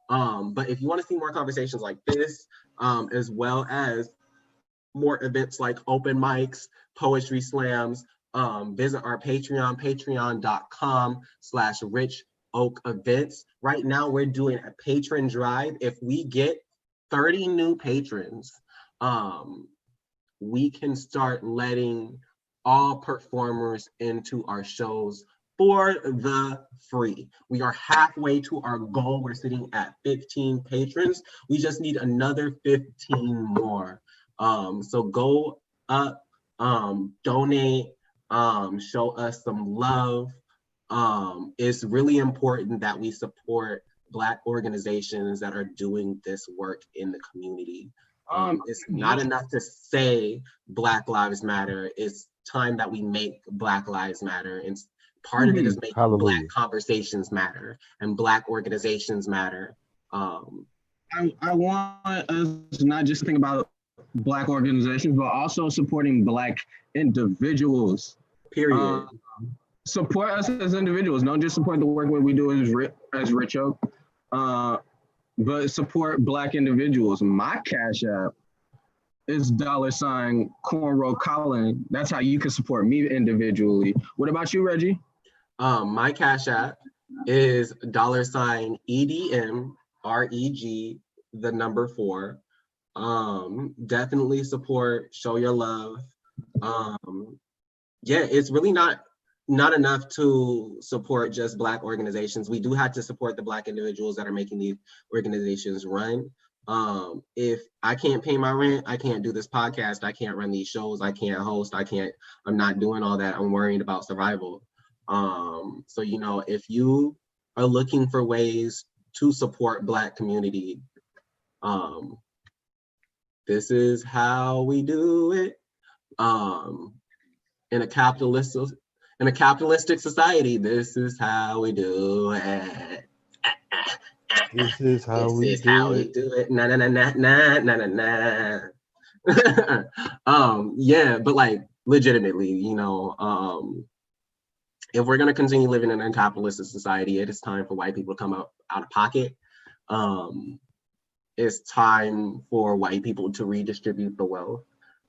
But if you want to see more conversations like this, as well as more events like open mics, poetry slams, visit our Patreon, patreon.com/Rich Oak Events. Right now, we're doing a patron drive. If we get 30 new patrons, we can start letting all performers into our shows for the free. We are halfway to our goal. We're sitting at 15 patrons. We just need another 15 more. So go up, donate, show us some love. It's really important that we support Black organizations that are doing this work in the community. It's not enough to say Black Lives Matter. It's time that we make Black Lives Matter. And part of it is making Black conversations matter and Black organizations matter. I want us not just think about Black organizations, but also supporting Black individuals. Period. Support us as individuals. Don't just support the work that we do as Rich Oak, but support Black individuals. My Cash App is $cornrow Collin. That's how you can support me individually. What about you, Reggie? My Cash App is $EDMREG, the number 4. Definitely support, show your love. Yeah, it's really not enough to support just Black organizations. We do have to support the Black individuals that are making these organizations run. If I can't pay my rent, I can't do this podcast, I can't run these shows, I can't host, I'm not doing all that. I'm worried about survival. So, if you are looking for ways to support Black community, this is how we do it. In a capitalistic society, this is how we do it. This is how we do it. Na na na na na na na na. Yeah, but like legitimately, if we're gonna continue living in a capitalistic society, it is time for white people to come out of pocket. It's time for white people to redistribute the wealth.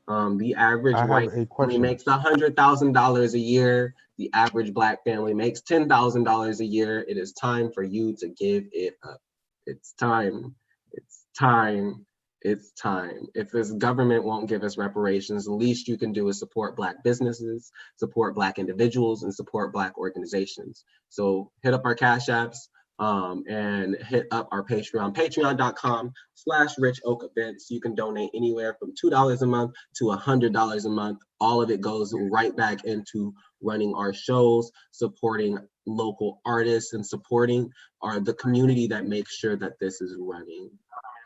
The average white family makes $100,000 a year. The average Black family makes $10,000 a year. It is time for you to give it up. It's time. It's time It's time. If this government won't give us reparations, the least you can do is support Black businesses, support Black individuals, and support Black organizations. So hit up our Cash Apps and hit up our Patreon, patreon.com/Rich Oak Events. You can donate anywhere from $2 a month to $100 a month. All of it goes right back into running our shows, supporting local artists, and supporting the community that makes sure that this is running.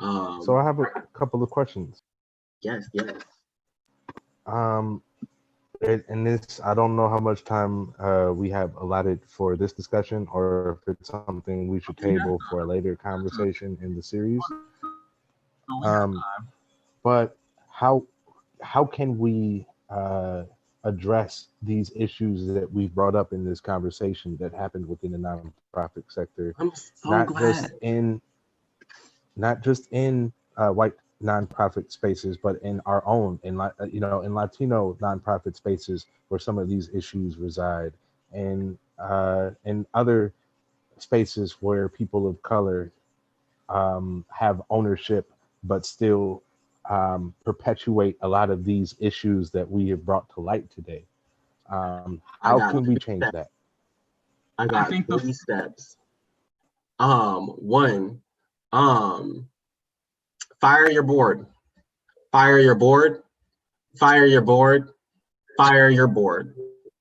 So I have a couple of questions. Yes. And this, I don't know how much time we have allotted for this discussion, or if it's something we should table for a later conversation in the series. But how can we address these issues that we've brought up in this conversation that happened within the nonprofit sector? I'm so not glad. just in white nonprofit spaces, but in our own, in Latino nonprofit spaces where some of these issues reside, and in other spaces where people of color have ownership, but still perpetuate a lot of these issues that we have brought to light today. How can we change that? I got 3 steps. One, fire your board. Fire your board. Fire your board. Fire your board.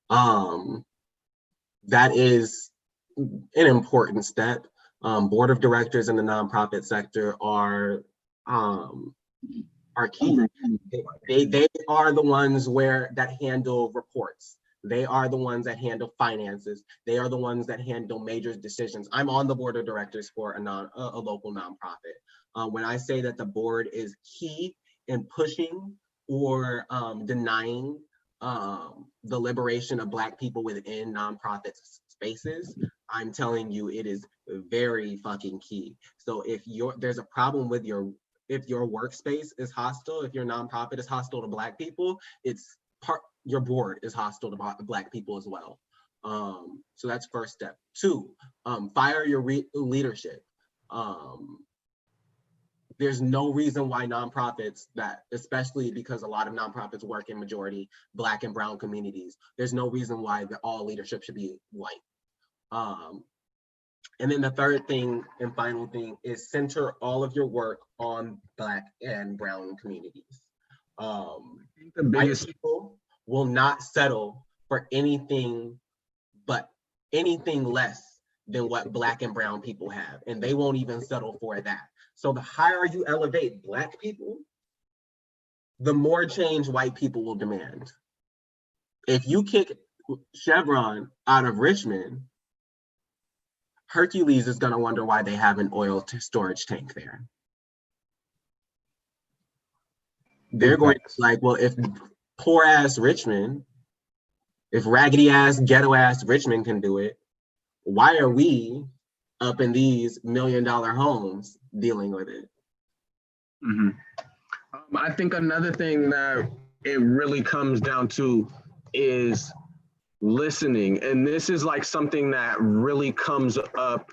That is an important step. Board of directors in the nonprofit sector are key. They are the ones that handle reports. They are the ones that handle finances. They are the ones that handle major decisions. I'm on the board of directors for a local nonprofit. When I say that the board is key in pushing or denying the liberation of Black people within nonprofit spaces, I'm telling you, it is very fucking key. So if there's a problem with if your workspace is hostile, if your nonprofit is hostile to Black people, your board is hostile to Black people as well. So that's first step. 2, fire your leadership. There's no reason why nonprofits especially because a lot of nonprofits work in majority Black and brown communities, there's no reason why all leadership should be white. And then the third thing and final thing is center all of your work on Black and brown communities. White people will not settle for anything less than what Black and brown people have, and they won't even settle for that. So the higher you elevate Black people, the more change white people will demand. If you kick Chevron out of Richmond, Hercules is gonna wonder why they have an oil storage tank there. They're going to be like, well, if poor ass Richmond, if raggedy ass, ghetto ass Richmond can do it, why are we up in these $1 million homes dealing with it? Mm-hmm. I think another thing that it really comes down to is listening. And this is like something that really comes up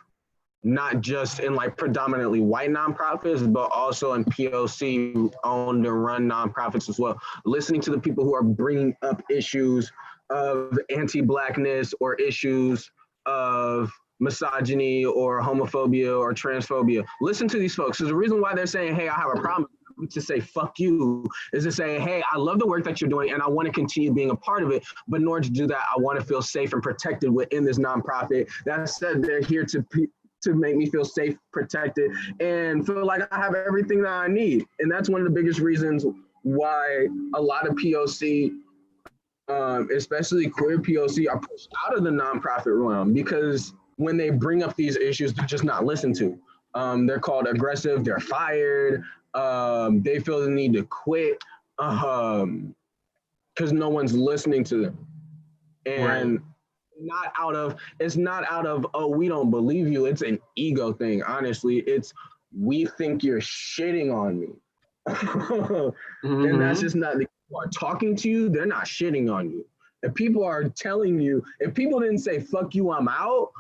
not just in like predominantly white nonprofits, but also in POC owned and run nonprofits as well. Listening to the people who are bringing up issues of anti-Blackness or issues of misogyny or homophobia or transphobia. Listen to these folks. There's a reason why they're saying, hey, I have a problem. To say fuck you is to say, hey, I love the work that you're doing and I want to continue being a part of it, but in order to do that, I want to feel safe and protected within this nonprofit. That said, they're here to make me feel safe, protected, and feel like I have everything that I need. And that's one of the biggest reasons why a lot of POC, especially queer POC, are pushed out of the nonprofit realm, because when they bring up these issues, they're just not listened to. They're called aggressive, they're fired, they feel the need to quit because no one's listening to them. And it's not out of, oh, we don't believe you. It's an ego thing, honestly. It's, we think you're shitting on me. And that's just not, the people are talking to you, they're not shitting on you. If people are telling you, if people didn't say, fuck you, I'm out.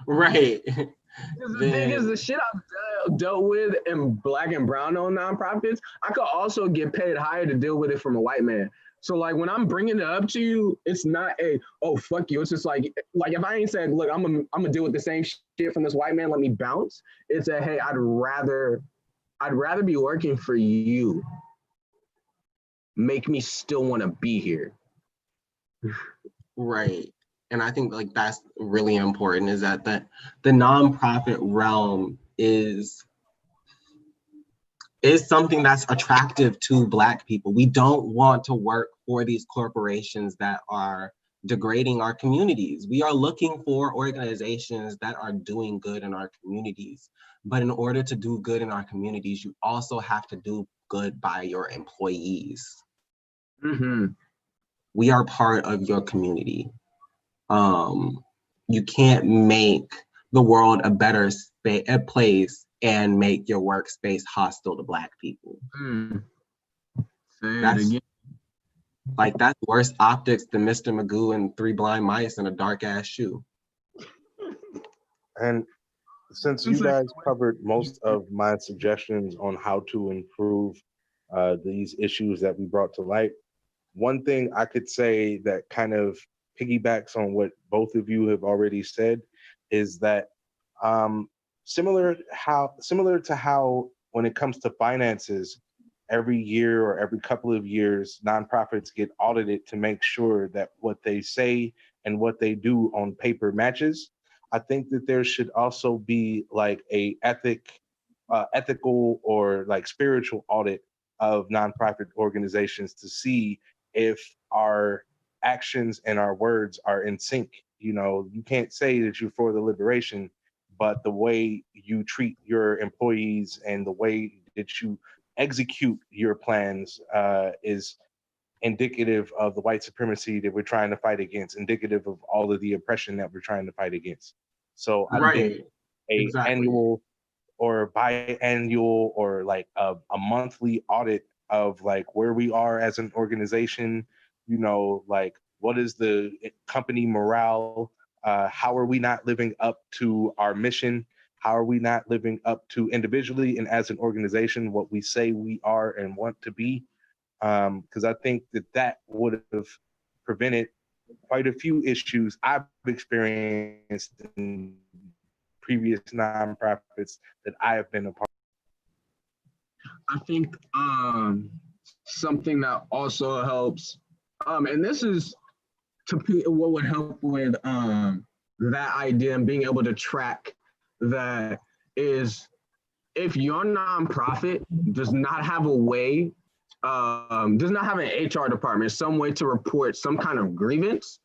Right. The thing is, the shit I've dealt with in black and brown owned nonprofits, I could also get paid higher to deal with it from a white man. So like when I'm bringing it up to you, it's not a oh fuck you. It's just like if I ain't said look, I'm gonna deal with the same shit from this white man. Let me bounce. It's a hey, I'd rather be working for you. Make me still want to be here. Right. And I think like that's really important is that the nonprofit realm is something that's attractive to Black people. We don't want to work for these corporations that are degrading our communities. We are looking for organizations that are doing good in our communities. But in order to do good in our communities, you also have to do good by your employees. Mm-hmm. We are part of your community. You can't make the world a better place and make your workspace hostile to Black people. That's worse optics than Mr. Magoo and 3 blind mice and a dark ass shoe. And since you guys covered most of my suggestions on how to improve these issues that we brought to light, one thing I could say that kind of piggybacks on what both of you have already said is that similar to how when it comes to finances, every year or every couple of years, nonprofits get audited to make sure that what they say and what they do on paper matches. I think that there should also be like a ethical or like spiritual audit of nonprofit organizations to see if our actions and our words are in sync. You know, you can't say that you're for the liberation, but the way you treat your employees and the way that you execute your plans is indicative of the white supremacy that we're trying to fight against, indicative of all of the oppression that we're trying to fight against. So I think annual or biannual or like a monthly audit of like where we are as an organization, you know, like what is the company morale? How are we not living up to our mission? How are we not living up to individually and as an organization what we say we are and want to be? Because I think that would have prevented quite a few issues I've experienced in previous nonprofits that I have been a part of. I think something that also helps, and this is what would help with that idea and being able to track that is if your nonprofit does not have a way, does not have an HR department, some way to report some kind of grievance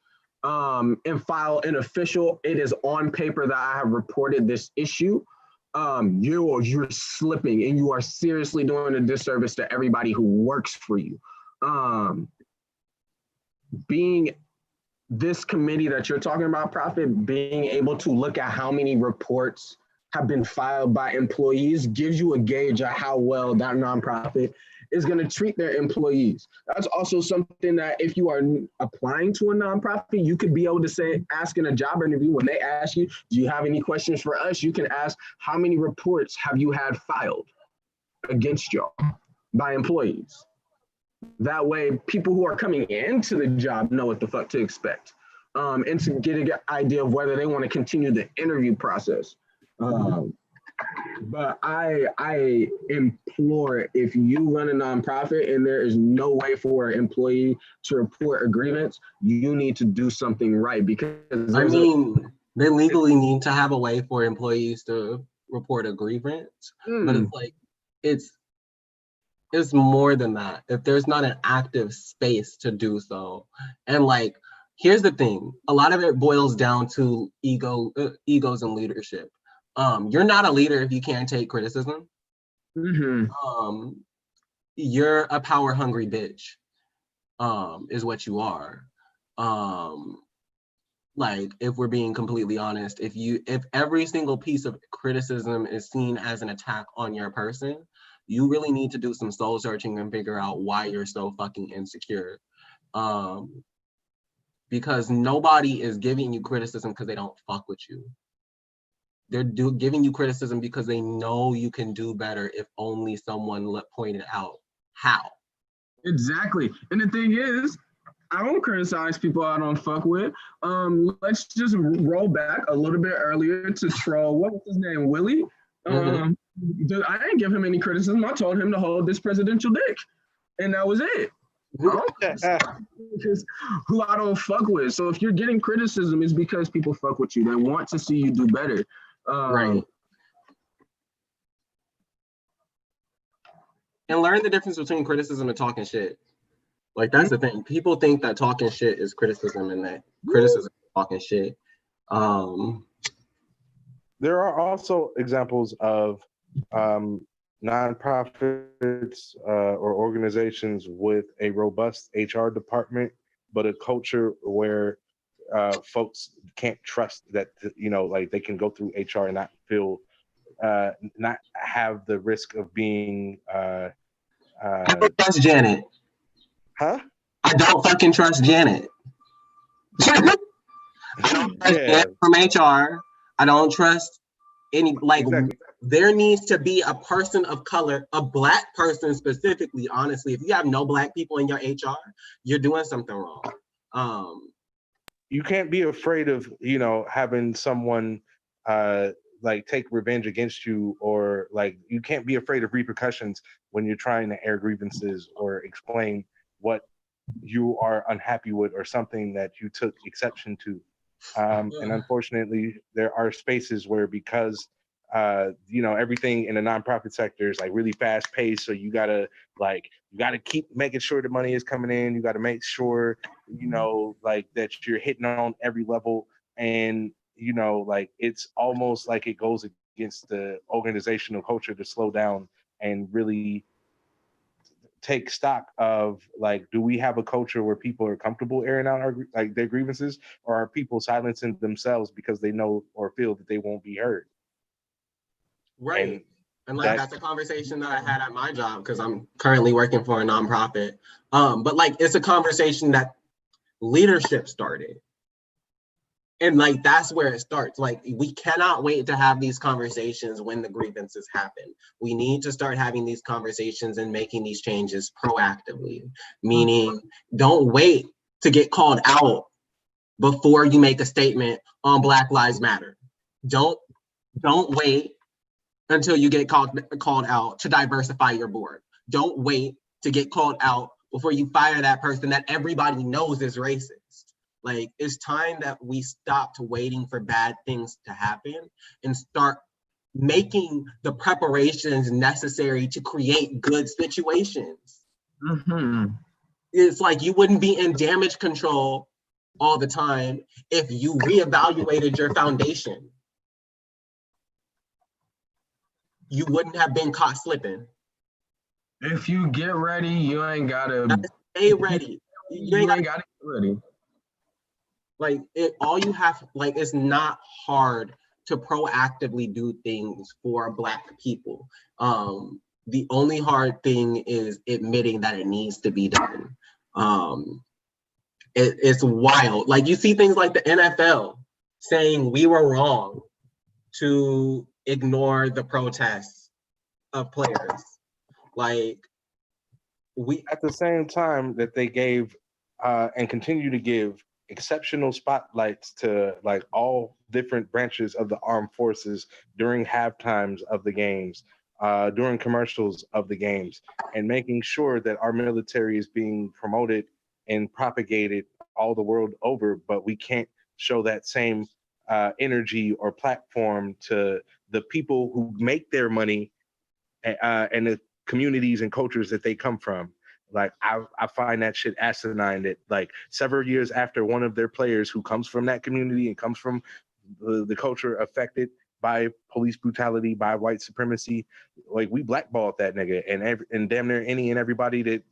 and file an official, it is on paper that I have reported this issue, you're slipping and you are seriously doing a disservice to everybody who works for you. Being this committee that you're talking about, Prophet, being able to look at how many reports have been filed by employees gives you a gauge of how well that nonprofit is going to treat their employees. That's also something that if you are applying to a nonprofit, you could be able to say, ask in a job interview when they ask you, do you have any questions for us? You can ask, how many reports have you had filed against y'all by employees? That way, people who are coming into the job know what the fuck to expect, and to get an idea of whether they want to continue the interview process. But I implore, if you run a nonprofit and there is no way for an employee to report a grievance, you need to do something right, because they legally need to have a way for employees to report a grievance, but it's like it's more than that. If there's not an active space to do so, and like, here's the thing, a lot of it boils down to egos and leadership. You're not a leader if you can't take criticism. Mm-hmm. You're a power hungry bitch, is what you are. Like, if we're being completely honest, if every single piece of criticism is seen as an attack on your person, you really need to do some soul searching and figure out why you're so fucking insecure. Because nobody is giving you criticism because they don't fuck with you. They're giving you criticism because they know you can do better if only someone pointed out how. Exactly. And the thing is, I don't criticize people I don't fuck with. Let's just roll back a little bit earlier to troll. What was his name? Willie? I didn't give him any criticism. I told him to hold this presidential dick. And that was it. Because who I don't fuck with. So if you're getting criticism, it's because people fuck with you. They want to see you do better. Right. And learn the difference between criticism and talking shit. Like, that's the thing. People think that talking shit is criticism and that criticism is talking shit. There are also examples of nonprofits or organizations with a robust HR department, but a culture where folks can't trust that, like they can go through HR and not feel, not have the risk of being. I don't trust Janet. Huh? I don't fucking trust Janet. I don't trust Janet from HR. I don't trust any, like, exactly. There needs to be a person of color, a Black person specifically, honestly. If you have no Black people in your HR, you're doing something wrong. You can't be afraid of, having someone like take revenge against you, or like you can't be afraid of repercussions when you're trying to air grievances or explain what you are unhappy with or something that you took exception to. And unfortunately, there are spaces where, because everything in the nonprofit sector is like really fast paced, so you gotta keep making sure the money is coming in. You gotta make sure that you're hitting on every level, and it's almost like it goes against the organizational culture to slow down and really take stock of, like, do we have a culture where people are comfortable airing out their grievances, or are people silencing themselves because they know or feel that they won't be heard? Right. And that's a conversation that I had at my job, because I'm currently working for a nonprofit. But it's a conversation that leadership started. And that's where it starts. We cannot wait to have these conversations when the grievances happen. We need to start having these conversations and making these changes proactively. Meaning, don't wait to get called out before you make a statement on Black Lives Matter. Don't wait until you get called out to diversify your board. Don't wait to get called out before you fire that person that everybody knows is racist. It's time that we stopped waiting for bad things to happen and start making the preparations necessary to create good situations. It's like you wouldn't be in damage control all the time if you reevaluated your foundation. You wouldn't have been caught slipping. If you get ready, you ain't gotta stay ready. You ain't gotta get ready. All you have, it's not hard to proactively do things for Black people. The only hard thing is admitting that it needs to be done. It's wild. You see things like the NFL saying we were wrong to ignore the protests of players. At the same time that they gave and continue to give exceptional spotlights to all different branches of the armed forces during halftimes of the games, during commercials of the games, and making sure that our military is being promoted and propagated all the world over, but we can't show that same energy or platform to the people who make their money and the communities and cultures that they come from. I find that shit asinine that several years after one of their players who comes from that community and comes from the culture affected by police brutality, by white supremacy, we blackballed that nigga and damn near any and everybody that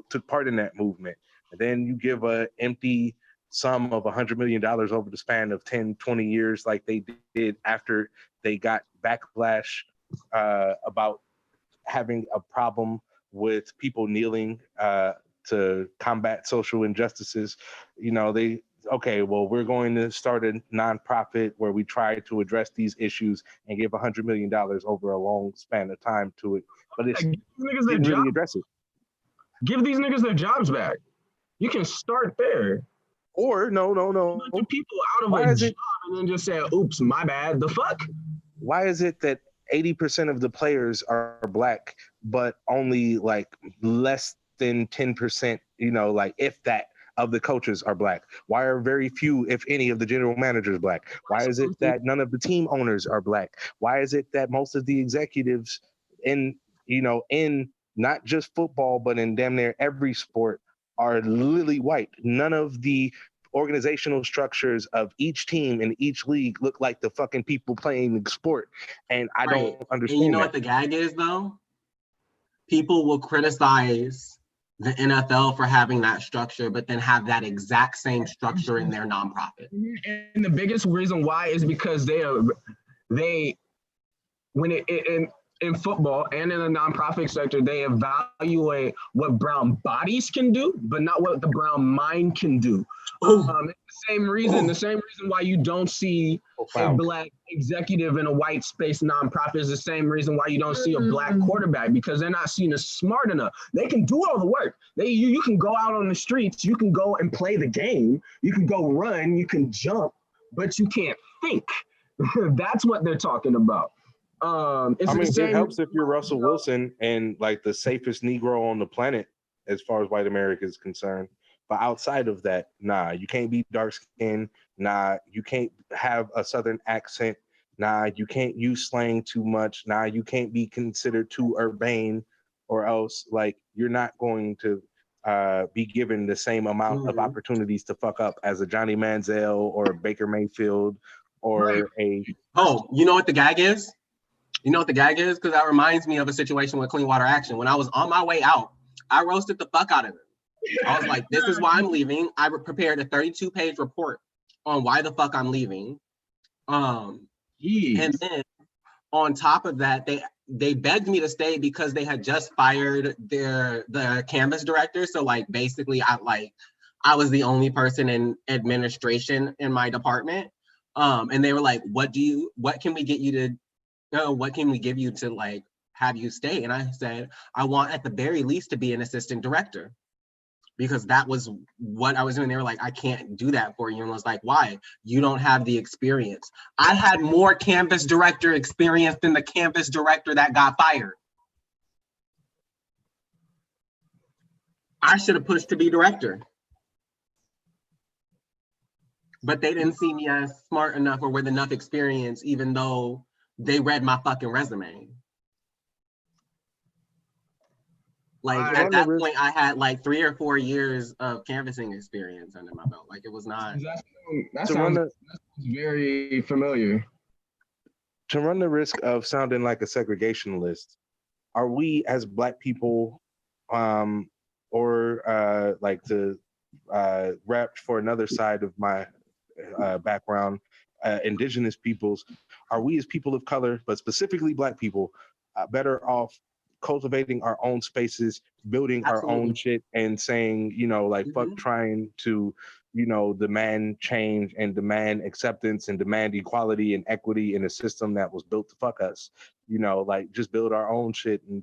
took part in that movement. And then you give a empty sum of $100 million over the span of 10, 20 years like they did after they got backlash about having a problem with people kneeling to combat social injustices. They okay, well, we're going to start a nonprofit where we try to address these issues and give $100 million over a long span of time to it. But it's Give these niggas their didn't really job. address it. Give these niggas their jobs back. You can start there. Or no. A bunch of people out of Why a is job it- and then just say, oops, my bad. The fuck? Why is it that 80% of the players are black, but only like less than 10%, like if that, of the coaches are black? Why are very few, if any, of the general managers black? Why is it that none of the team owners are black? Why is it that most of the executives in not just football, but in damn near every sport are lily white? None of the organizational structures of each team in each league look like the fucking people playing the sport. And I don't understand And you know that. what the gag is, though? People will criticize the NFL for having that structure, but then have that exact same structure in their nonprofit. And the biggest reason why is because they when in football and in the nonprofit sector, they evaluate what brown bodies can do, but not what the brown mind can do. The same reason why you don't see a black executive in a white space nonprofit is the same reason why you don't see a black quarterback, because they're not seen as smart enough. They can do all the work. You can go out on the streets, you can go and play the game, you can go run, you can jump, but you can't think. That's what they're talking about. It helps if you're Russell Wilson and like the safest Negro on the planet as far as white America is concerned. But outside of that, nah, you can't be dark skinned. Nah, you can't have a Southern accent. Nah, you can't use slang too much. Nah, you can't be considered too urbane, or else like you're not going to be given the same amount of opportunities to fuck up as a Johnny Manziel or a Baker Mayfield or a. Oh, you know what the gag is? You know what the gag is? Because that reminds me of a situation with Clean Water Action. When I was on my way out, I roasted the fuck out of it. I was like, this is why I'm leaving. I prepared a 32-page report on why the fuck I'm leaving. And then on top of that, they begged me to stay because they had just fired the canvas director. So like basically I was the only person in administration in my department. And they were like, what can we give you to like have you stay? And I said, I want at the very least to be an assistant director, because that was what I was doing. They were like, I can't do that for you. And I was like, why? You don't have the experience. I had more canvas director experience than the canvas director that got fired. I should have pushed to be director. But they didn't see me as smart enough or with enough experience, even though they read my fucking resume. Like at that point, I had like 3 or 4 years of canvassing experience under my belt. Like it was not. That sounds very familiar. To run the risk of sounding like a segregationalist, are we as Black people, or like to rap for another side of my background, Indigenous peoples, are we as people of color, but specifically Black people, better off cultivating our own spaces, building our own shit, and saying, fuck trying to, demand change and demand acceptance and demand equality and equity in a system that was built to fuck us, just build our own shit and,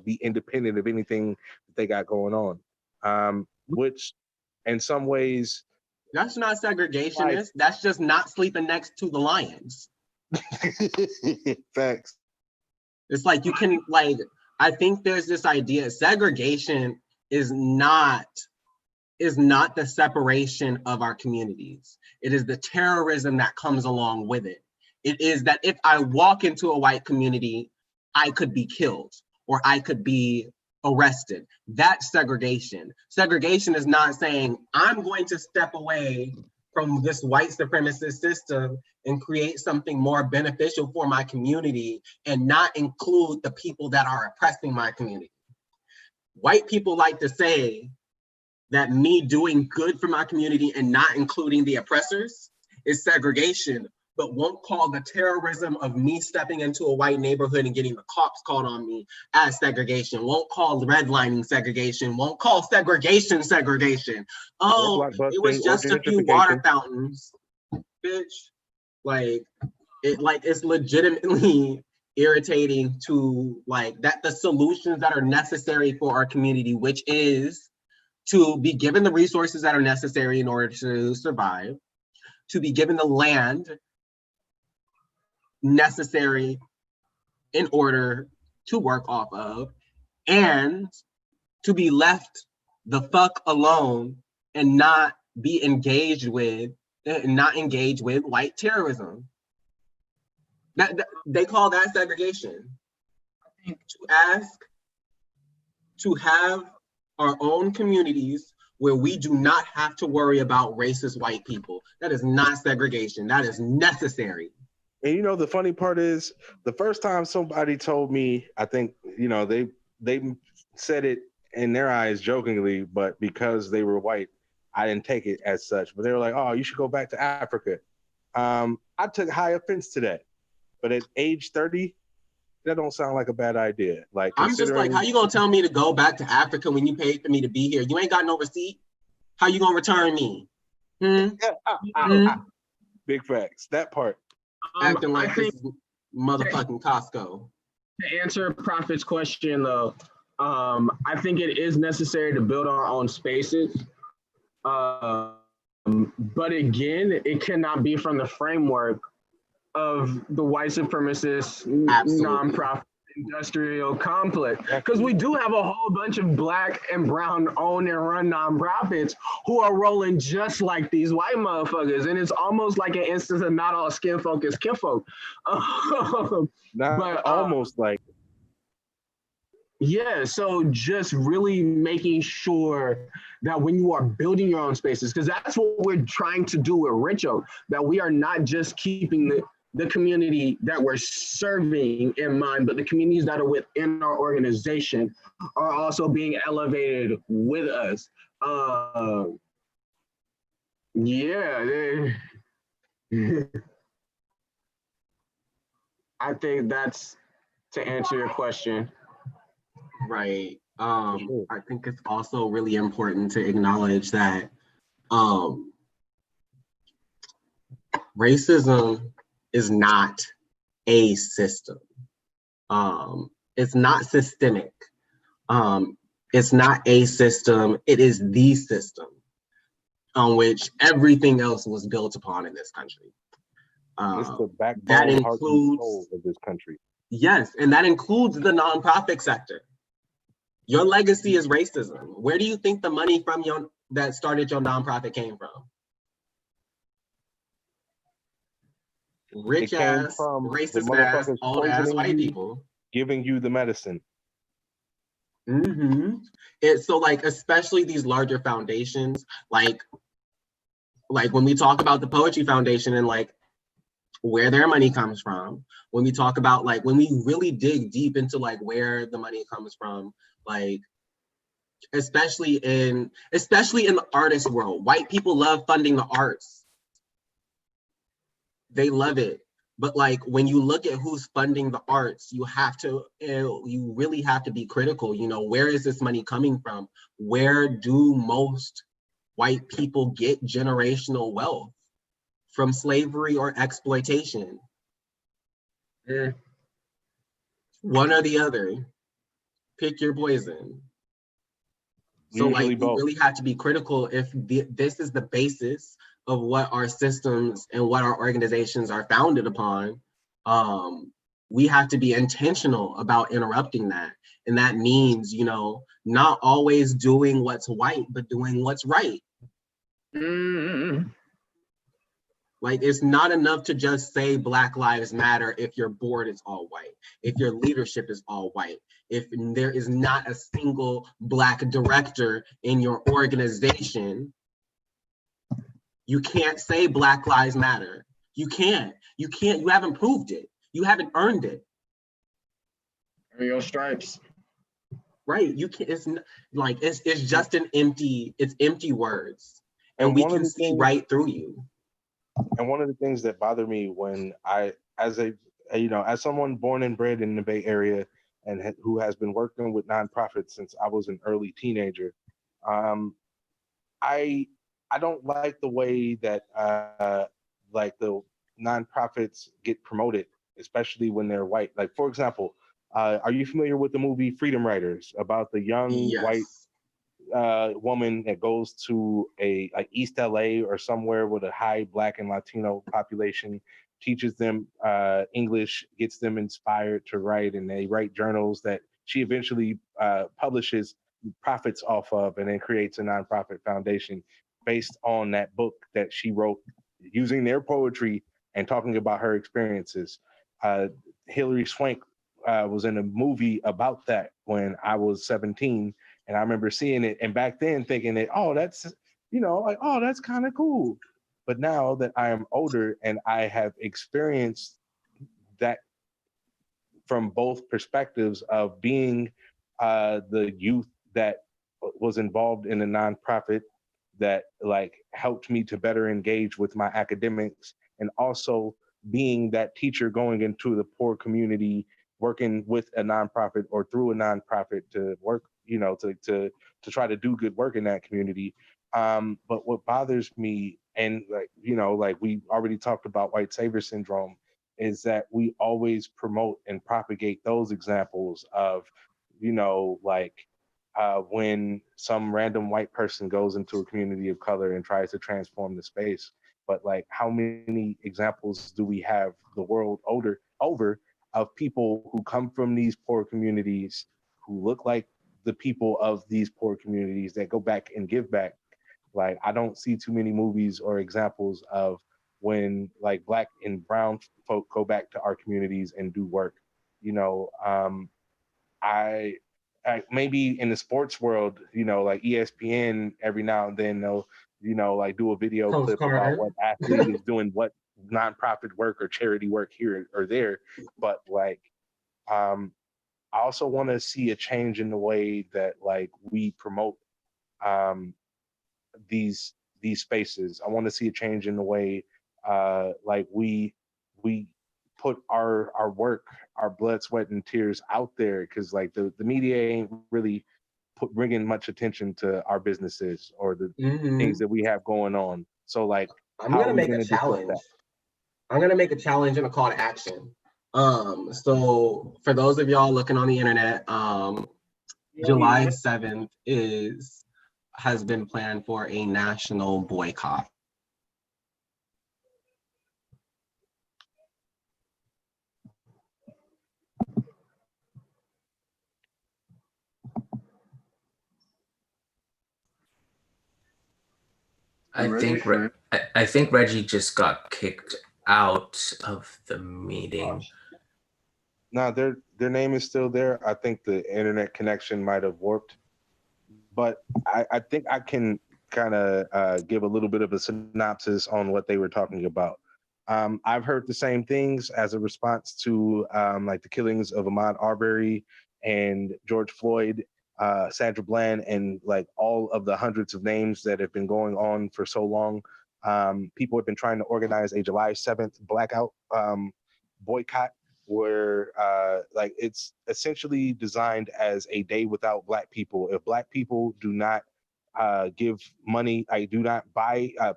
be independent of anything that they got going on. Which in some ways, that's not segregationist. That's just not sleeping next to the lions. Facts. It's like you can I think there's this idea segregation is not the separation of our communities. It is the terrorism that comes along with it. It is that if I walk into a white community, I could be killed or I could be arrested. That's segregation. Segregation is not saying I'm going to step away from this white supremacist system and create something more beneficial for my community and not include the people that are oppressing my community. White people like to say that me doing good for my community and not including the oppressors is segregation, but won't call the terrorism of me stepping into a white neighborhood and getting the cops called on me as segregation, won't call redlining segregation, won't call segregation segregation. Oh, it was just a few water fountains, bitch. Like, it's legitimately irritating to like that the solutions that are necessary for our community, which is to be given the resources that are necessary in order to survive, to be given the land necessary in order to work off of, and to be left the fuck alone and not be engaged with, white terrorism. That they call that segregation. I think to have our own communities where we do not have to worry about racist white people. That is not segregation. That is necessary. And you know, the funny part is, the first time somebody told me, I think, you know, they said it in their eyes jokingly, but because they were white, I didn't take it as such. But they were like, "Oh, you should go back to Africa." I took high offense to that. But at age 30, that don't sound like a bad idea. Like, I'm just like, how you gonna tell me to go back to Africa when you paid for me to be here? You ain't got no receipt. How you gonna return me? Big facts. That part. Acting like this is motherfucking Costco. To answer Prophet's question, though, I think it is necessary to build our own spaces. But again, it cannot be from the framework of the white supremacist nonprofit industrial complex, because we do have a whole bunch of Black and brown owned and run nonprofits who are rolling just like these white motherfuckers, and it's almost like an instance of not all skin folk is kinfolk. Almost like. Yeah, so just really making sure that when you are building your own spaces, because that's what we're trying to do with Rich Oak, that we are not just keeping the community that we're serving in mind, but the communities that are within our organization are also being elevated with us. I think that's to answer your question. Right. I think it's also really important to acknowledge that racism is not a system. It's not systemic. It's not a system. It is the system on which everything else was built upon in this country. It's the backbone, that heart, and includes soul of this country. Yes, and that includes the nonprofit sector. Your legacy is racism. Where do you think the money from that started your nonprofit came from? Rich ass, racist ass, old ass white people giving you the medicine. It's so like, especially these larger foundations, like when we talk about the Poetry Foundation and like where their money comes from, when we talk about like when we really dig deep into like where the money comes from, like especially in the artist world, white people love funding the arts. They love it. But like when you look at who's funding the arts, you really have to be critical. You know, where is this money coming from? Where do most white people get generational wealth? From slavery or exploitation? One or the other. Pick your poison. So like we really have to be critical if this is the basis of what our systems and what our organizations are founded upon. We have to be intentional about interrupting that. And that means, you know, not always doing what's white, but doing what's right. Like, it's not enough to just say Black Lives Matter if your board is all white, if your leadership is all white, if there is not a single Black director in your organization. You can't say Black Lives Matter. You can't. You haven't proved it. You haven't earned it. Earn your stripes. Right. You can't. It's like it's just empty words, and we can see right through you. And one of the things that bothered me when as someone born and bred in the Bay Area and who has been working with nonprofits since I was an early teenager, um, I I don't like the way that like the nonprofits get promoted, especially when they're white. Like for example, are you familiar with the movie Freedom Writers about the young white Yes. woman that goes to a like East LA or somewhere with a high Black and Latino population, teaches them English, gets them inspired to write, and they write journals that she eventually publishes, profits off of, and then creates a nonprofit foundation based on that book that she wrote using their poetry and talking about her experiences. Uh, Hilary Swank was in a movie about that when I was 17, and I remember seeing it, and back then thinking that, oh, that's, like, oh, that's kind of cool. But now that I am older and I have experienced that from both perspectives of being the youth that was involved in a nonprofit that like helped me to better engage with my academics, and also being that teacher going into the poor community, working with a nonprofit or through a nonprofit to work, to try to do good work in that community. But what bothers me, and like we already talked about white savior syndrome, is that we always promote and propagate those examples of, like when some random white person goes into a community of color and tries to transform the space. But like, how many examples do we have the world over of people who come from these poor communities, who look like the people of these poor communities, that go back and give back? Like, I don't see too many movies or examples of when like Black and brown folk go back to our communities and do work. You know, I, maybe in the sports world, like ESPN, every now and then they'll, like do a video Coach clip about Carter. what athlete is doing what nonprofit work or charity work here or there. But like, um, I also want to see a change in the way that like we promote um, these spaces. I want to see a change in the way like we put our work, our blood, sweat, and tears out there, because like the media ain't really bringing much attention to our businesses or the things Hmm. that we have going on. So like, I'm how are gonna we make a going to disrupt challenge. that? I'm gonna make a challenge and a call to action. So for those of y'all looking on the internet, July 7th has been planned for a national boycott. I think Reggie just got kicked out of the meeting. No, their name is still there. I think the internet connection might have warped, but I think I can kind of give a little bit of a synopsis on what they were talking about. I've heard the same things as a response to like the killings of Ahmaud Arbery and George Floyd, Sandra Bland, and like all of the hundreds of names that have been going on for so long. People have been trying to organize a July 7th blackout boycott, where like it's essentially designed as a day without Black people. If Black people do not give money, I do not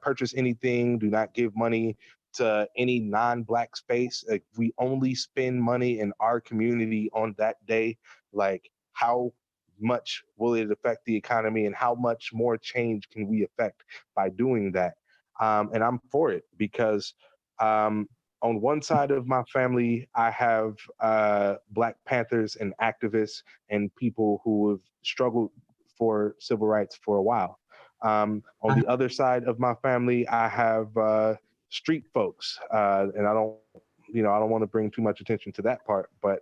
purchase anything, do not give money to any non-Black space, like we only spend money in our community on that day, like how much will it affect the economy, and how much more change can we affect by doing that? And I'm for it, because on one side of my family, I have Black Panthers and activists and people who have struggled for civil rights for a while. On the other side of my family, I have street folks, and I don't want to bring too much attention to that part. But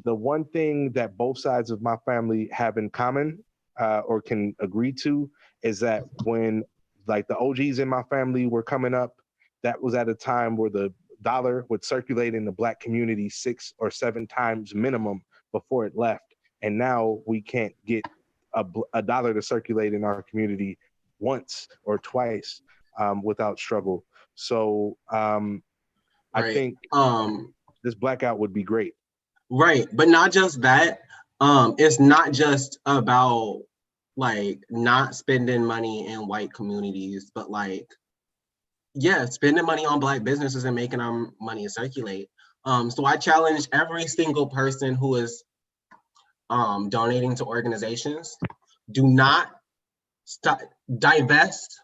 the one thing that both sides of my family have in common, or can agree to, is that when like the OGs in my family were coming up, that was at a time where the dollar would circulate in the Black community 6 or 7 times minimum before it left. And now we can't get a dollar to circulate in our community once or twice without struggle. So I Right. think this blackout would be great. Right, but not just that. It's not just about like not spending money in white communities, but like, yeah, spending money on Black businesses and making our money circulate. So I challenge every single person who is donating to organizations, do not divest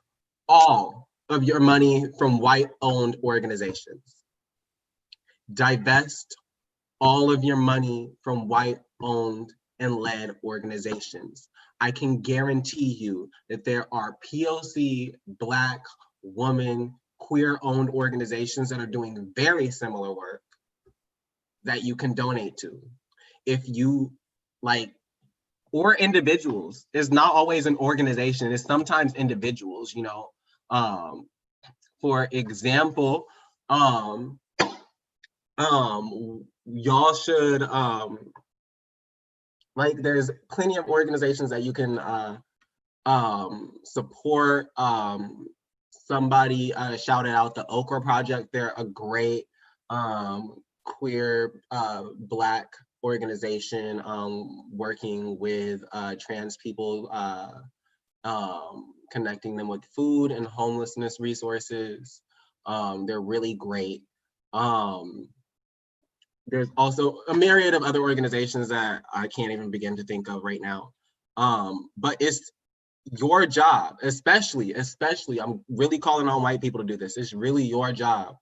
all of your money from white-owned organizations. Divest all of your money from white-owned and led organizations. I can guarantee you that there are POC, Black, woman, queer-owned organizations that are doing very similar work that you can donate to. If you like, or individuals, it's not always an organization, it's sometimes individuals, you know. For example, y'all should like, there's plenty of organizations that you can support. Somebody shouted out the Okra Project. They're a great queer Black organization working with trans people, connecting them with food and homelessness resources. They're really great. There's also a myriad of other organizations that I can't even begin to think of right now. But it's your job, especially, I'm really calling on white people to do this. It's really your job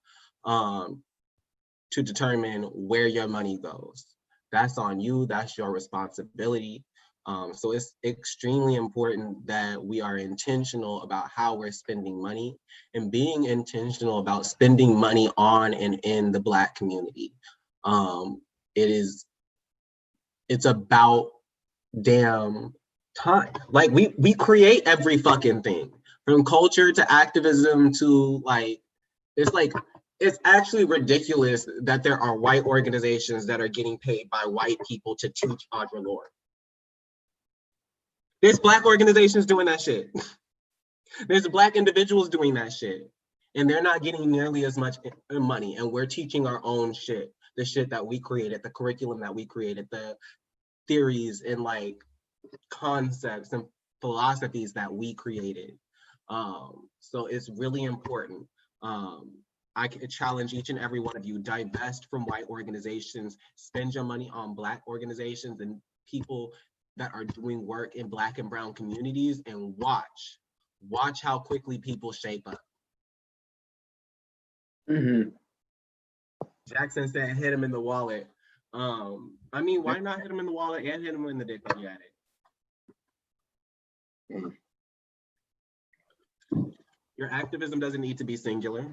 to determine where your money goes. That's on you, that's your responsibility. So it's extremely important that we are intentional about how we're spending money and being intentional about spending money on and in the Black community. It's about damn time. Like we create every fucking thing, from culture to activism to like, it's actually ridiculous that there are white organizations that are getting paid by white people to teach entrepreneur. There's Black organizations doing that shit. There's Black individuals doing that shit. And they're not getting nearly as much money. And we're teaching our own shit. The shit that we created, the curriculum that we created, the theories and like concepts and philosophies that we created. So it's really important. I can challenge each and every one of you, divest from white organizations, spend your money on Black organizations and people that are doing work in Black and brown communities, and watch how quickly people shape up. Mm-hmm. Jackson said, hit him in the wallet. I mean, why not hit him in the wallet and hit him in the dick when you at it? Your activism doesn't need to be singular.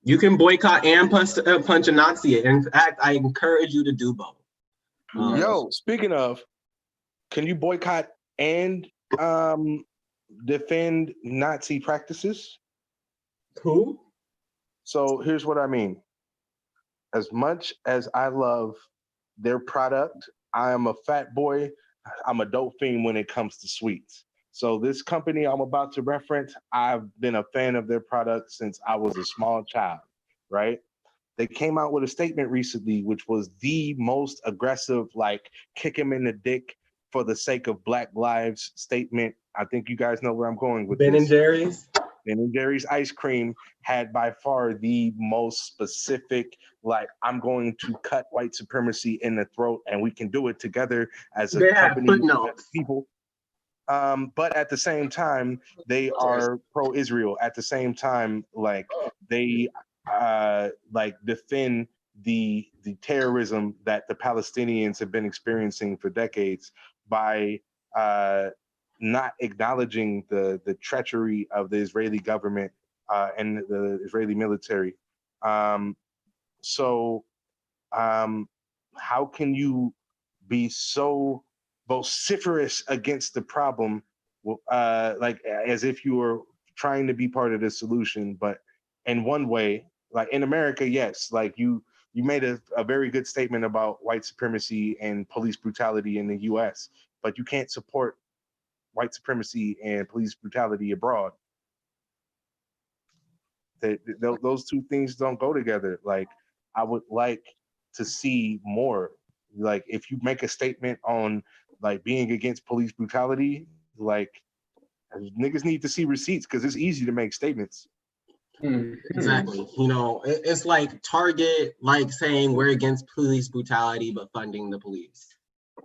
You can boycott and punch a Nazi. In fact, I encourage you to do both. Yo, speaking of, can you boycott and defend Nazi practices? Who? So here's what I mean. As much as I love their product, I am a fat boy. I'm a dope fiend when it comes to sweets. So this company I'm about to reference, I've been a fan of their product since I was a small child, right? They came out with a statement recently, which was the most aggressive, like kick him in the dick for the sake of Black lives statement. I think you guys know where I'm going with Ben this. and Jerry's? Ben and Jerry's ice cream had by far the most specific, like, I'm going to cut white supremacy in the throat and we can do it together as a company of people. But at the same time, they are pro-Israel. At the same time, like, they like defend the terrorism that the Palestinians have been experiencing for decades by not acknowledging the treachery of the Israeli government and the Israeli military. So how can you be so vociferous against the problem, like as if you were trying to be part of the solution? But in one way, like in America, yes, like you made a very good statement about white supremacy and police brutality in the US, but you can't support white supremacy and police brutality abroad. Those two things don't go together. Like, I would like to see more. Like, if you make a statement on like being against police brutality, like niggas need to see receipts because it's easy to make statements. Exactly. You know, it's like Target, like saying we're against police brutality, but funding the police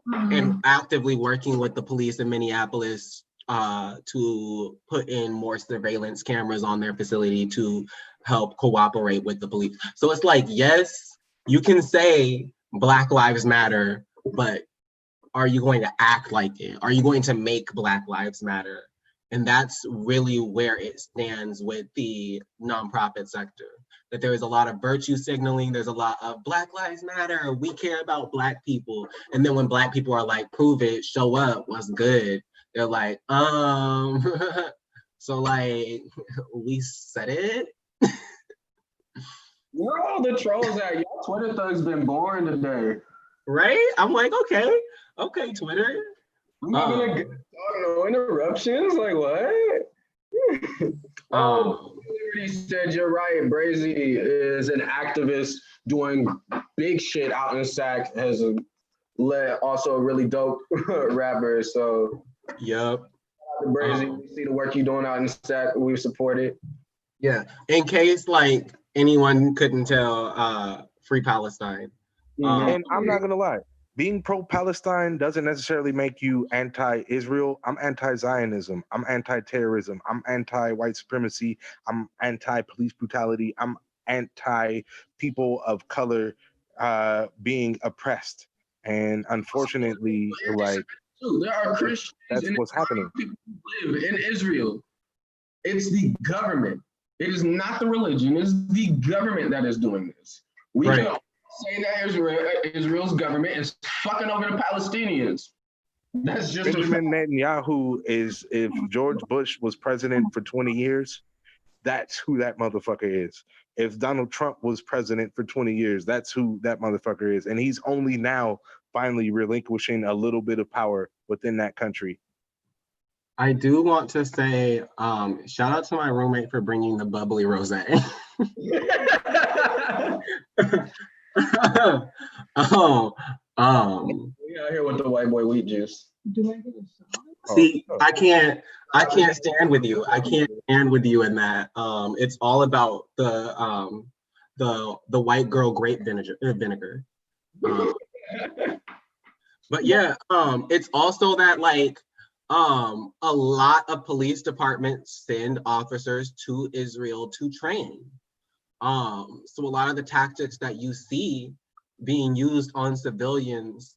and actively working with the police in Minneapolis to put in more surveillance cameras on their facility to help cooperate with the police. So it's like, yes, you can say Black Lives Matter, but are you going to act like it? Are you going to make Black Lives Matter? And that's really where it stands with the nonprofit sector. That there is a lot of virtue signaling. There's a lot of Black Lives Matter. We care about Black people. And then when Black people are like, prove it, show up, what's good? They're like, so like, we said it. Where are all the trolls at? Y'all Twitter thugs been boring today. Right? I'm like, okay, Twitter. I'm not gonna get no interruptions. Like what? Liberty said you're right. Brazy is an activist doing big shit out in SAC. Has also a really dope rapper. So yep. Brazy, we see the work you're doing out in SAC. We support it. Yeah. In case like anyone couldn't tell, Free Palestine. And I'm not gonna lie. Being pro-Palestine doesn't necessarily make you anti-Israel. I'm anti-Zionism. I'm anti-terrorism. I'm anti-white supremacy. I'm anti-police brutality. I'm anti-people of color being oppressed. And unfortunately, like, there are Christians. That's what's happening. People who live in Israel. It's the government. It is not the religion. It's the government that is doing this. We can say that Israel's government is fucking over the Palestinians. That's just Benjamin Netanyahu is, if George Bush was president for 20 years, that's who that motherfucker is. If Donald Trump was president for 20 years, that's who that motherfucker is. And he's only now finally relinquishing a little bit of power within that country. I do want to say, shout out to my roommate for bringing the bubbly rosé. We out here with the white boy wheat juice. See, I can't stand with you. I can't stand with you in that. It's all about the white girl grape vinegar. But yeah, it's also that like a lot of police departments send officers to Israel to train. So a lot of the tactics that you see being used on civilians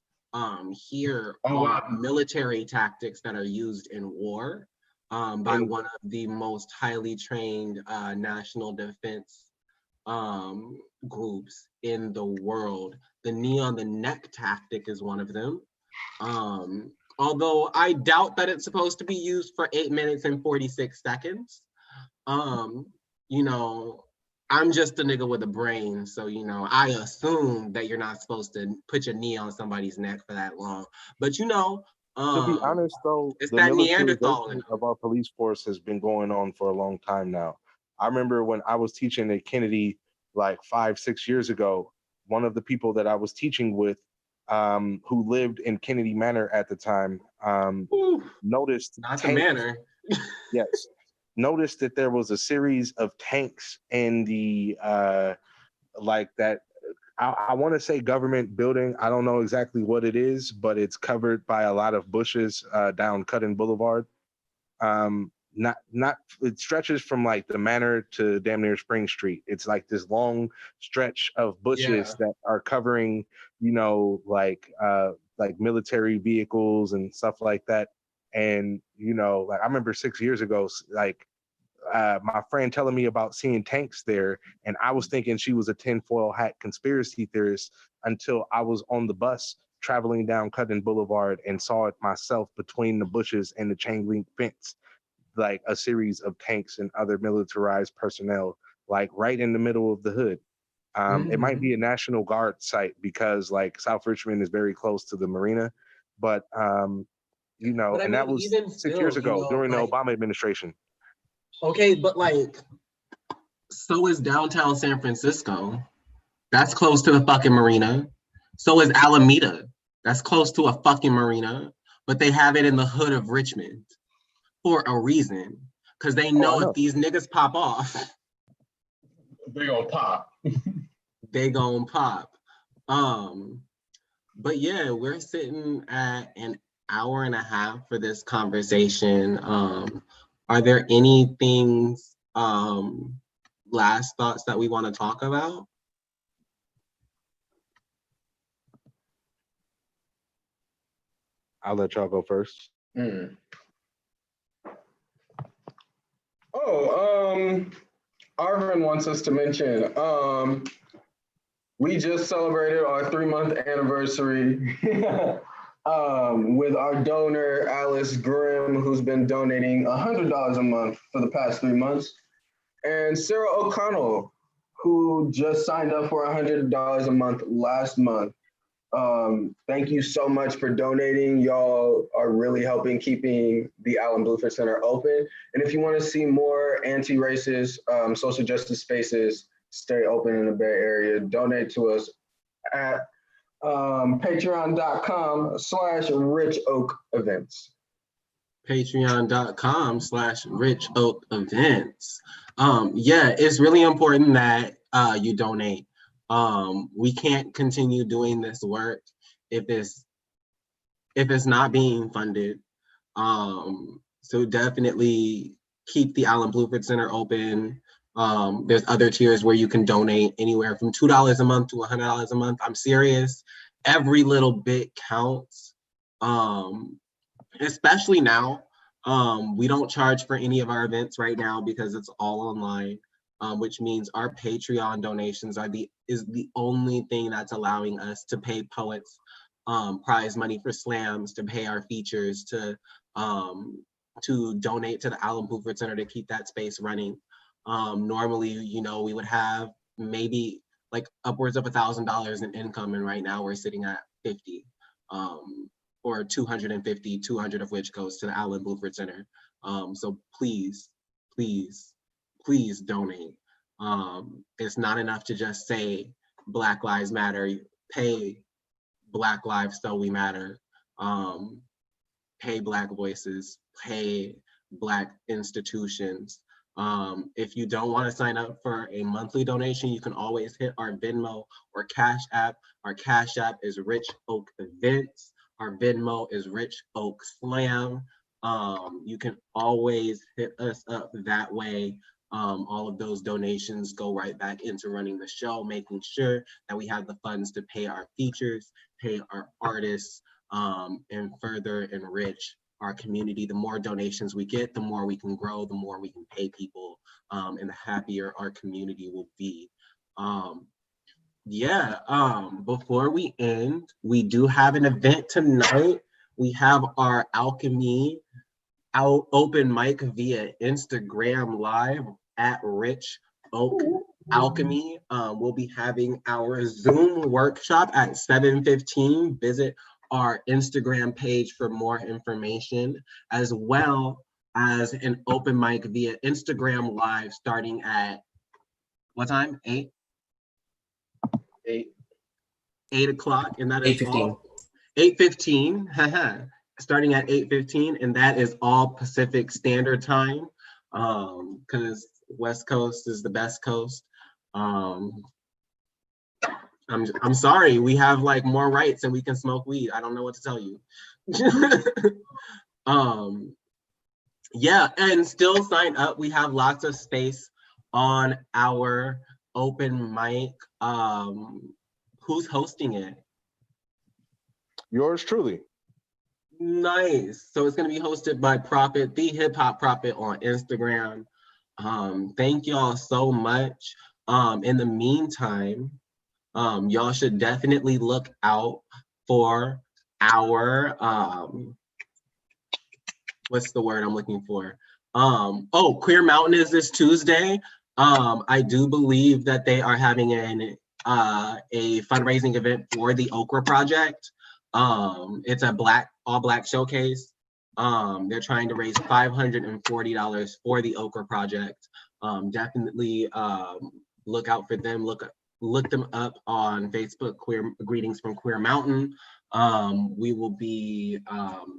here are military tactics that are used in war by one of the most highly trained national defense groups in the world. The knee on the neck tactic is one of them. Although I doubt that it's supposed to be used for 8 minutes and 46 seconds. You know, I'm just a nigga with a brain, so you know, I assume that you're not supposed to put your knee on somebody's neck for that long. But you know, to be honest though, it's the that Neanderthal militarization of our police force has been going on for a long time now. I remember when I was teaching at Kennedy like 5-6 years ago, one of the people that I was teaching with, who lived in Kennedy Manor at the time, noticed not the manor. Yes. Noticed that there was a series of tanks in the like that. I want to say government building. I don't know exactly what it is, but it's covered by a lot of bushes down Cutting Boulevard. It stretches from like the Manor to damn near Spring Street. It's like this long stretch of bushes that are covering, you know, like military vehicles and stuff like that. And, you know, like I remember 6 years ago, like my friend telling me about seeing tanks there, and I was thinking she was a tinfoil hat conspiracy theorist until I was on the bus traveling down Cutting Boulevard and saw it myself between the bushes and the chain link fence, like a series of tanks and other militarized personnel, like right in the middle of the hood. It might be a National Guard site because like South Richmond is very close to the marina, but you know, and that was 6 years ago during the Obama administration. Okay, but like, So is downtown San Francisco. That's close to the fucking marina. So is Alameda. That's close to a fucking marina. But they have it in the hood of Richmond for a reason. Because they know if these niggas pop off, They gonna pop. they gonna pop. But yeah, we're sitting at an hour and a half for this conversation. Are there any things, last thoughts that we want to talk about? I'll let y'all go first. Arvin wants us to mention, we just celebrated our 3-month anniversary with our donor, Alice Grimm, who's been donating $100 a month for the past 3 months, and Sarah O'Connell, who just signed up for $100 a month last month. Thank you so much for donating. Y'all are really helping keeping the Alan Bluford Center open. And if you want to see more anti-racist social justice spaces stay open in the Bay Area, donate to us at patreon.com/richoakevents. Patreon.com/richoakevents. Yeah, it's really important that you donate. We can't continue doing this work if it's not being funded. So definitely keep the Alan Bluford Center open. There's other tiers where you can donate anywhere from $2 a month to $100 a month. I'm serious. Every little bit counts. Especially now. We don't charge for any of our events right now because it's all online. Which means our Patreon donations is the only thing that's allowing us to pay poets prize money for slams, to pay our features, to donate to the Alan Bluford Center to keep that space running. Normally, we would have maybe like upwards of $1,000 in income, and right now we're sitting at 50, or 250, 200 of which goes to the Alan Bluford Center. So please donate. It's not enough to just say Black Lives Matter. Pay Black lives so we matter. Pay Black voices, pay Black institutions. If you don't want to sign up for a monthly donation, you can always hit our Venmo or Cash App. Our Cash App is Rich Oak Events. Our Venmo is Rich Oak Slam. You can always hit us up that way. All of those donations go right back into running the show, making sure that we have the funds to pay our features, pay our artists, and further enrich our community. The more donations we get, the more we can grow, the more we can pay people, and the happier our community will be. Before we end, we do have an event tonight. We have our Alchemy open mic via Instagram Live at Rich Oak Alchemy. We'll be having our Zoom workshop at 7:15. Visit our Instagram page for more information, as well as an open mic via Instagram Live starting at what time? 8 o'clock, and that is 8:15. 8:15. Starting at 8:15, and that is all Pacific Standard Time, because West Coast is the best coast. I'm sorry, we have like more rights and we can smoke weed. I don't know what to tell you. Yeah, and still sign up. We have lots of space on our open mic. Who's hosting it? Yours truly. Nice. So it's going to be hosted by Prophet, the Hip Hop Prophet on Instagram. Thank y'all so much. In the meantime, y'all should definitely look out for our, what's the word I'm looking for? Queer Mountain is this Tuesday. I do believe that they are having a fundraising event for the Okra Project. It's a all black showcase. They're trying to raise $540 for the Okra Project. Definitely look out for them. Look them up on Facebook, Greetings from Queer Mountain. We will be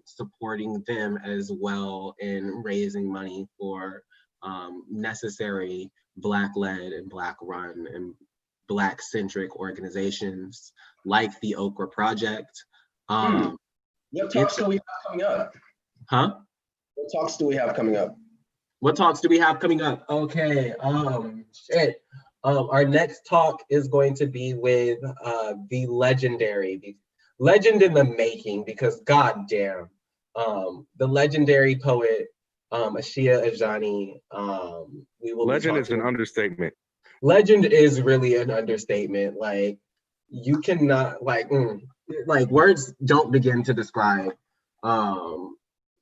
supporting them as well in raising money for necessary Black-led and Black-run and Black-centric organizations like the Okra Project. What talks do we have coming up? Huh? What talks do we have coming up? What talks do we have coming up? Okay, our next talk is going to be with the legendary, legend in the making, because goddamn, the legendary poet, Ashia Ajani. We will. Legend is an understatement. Legend is really an understatement. Like, you cannot, like words don't begin to describe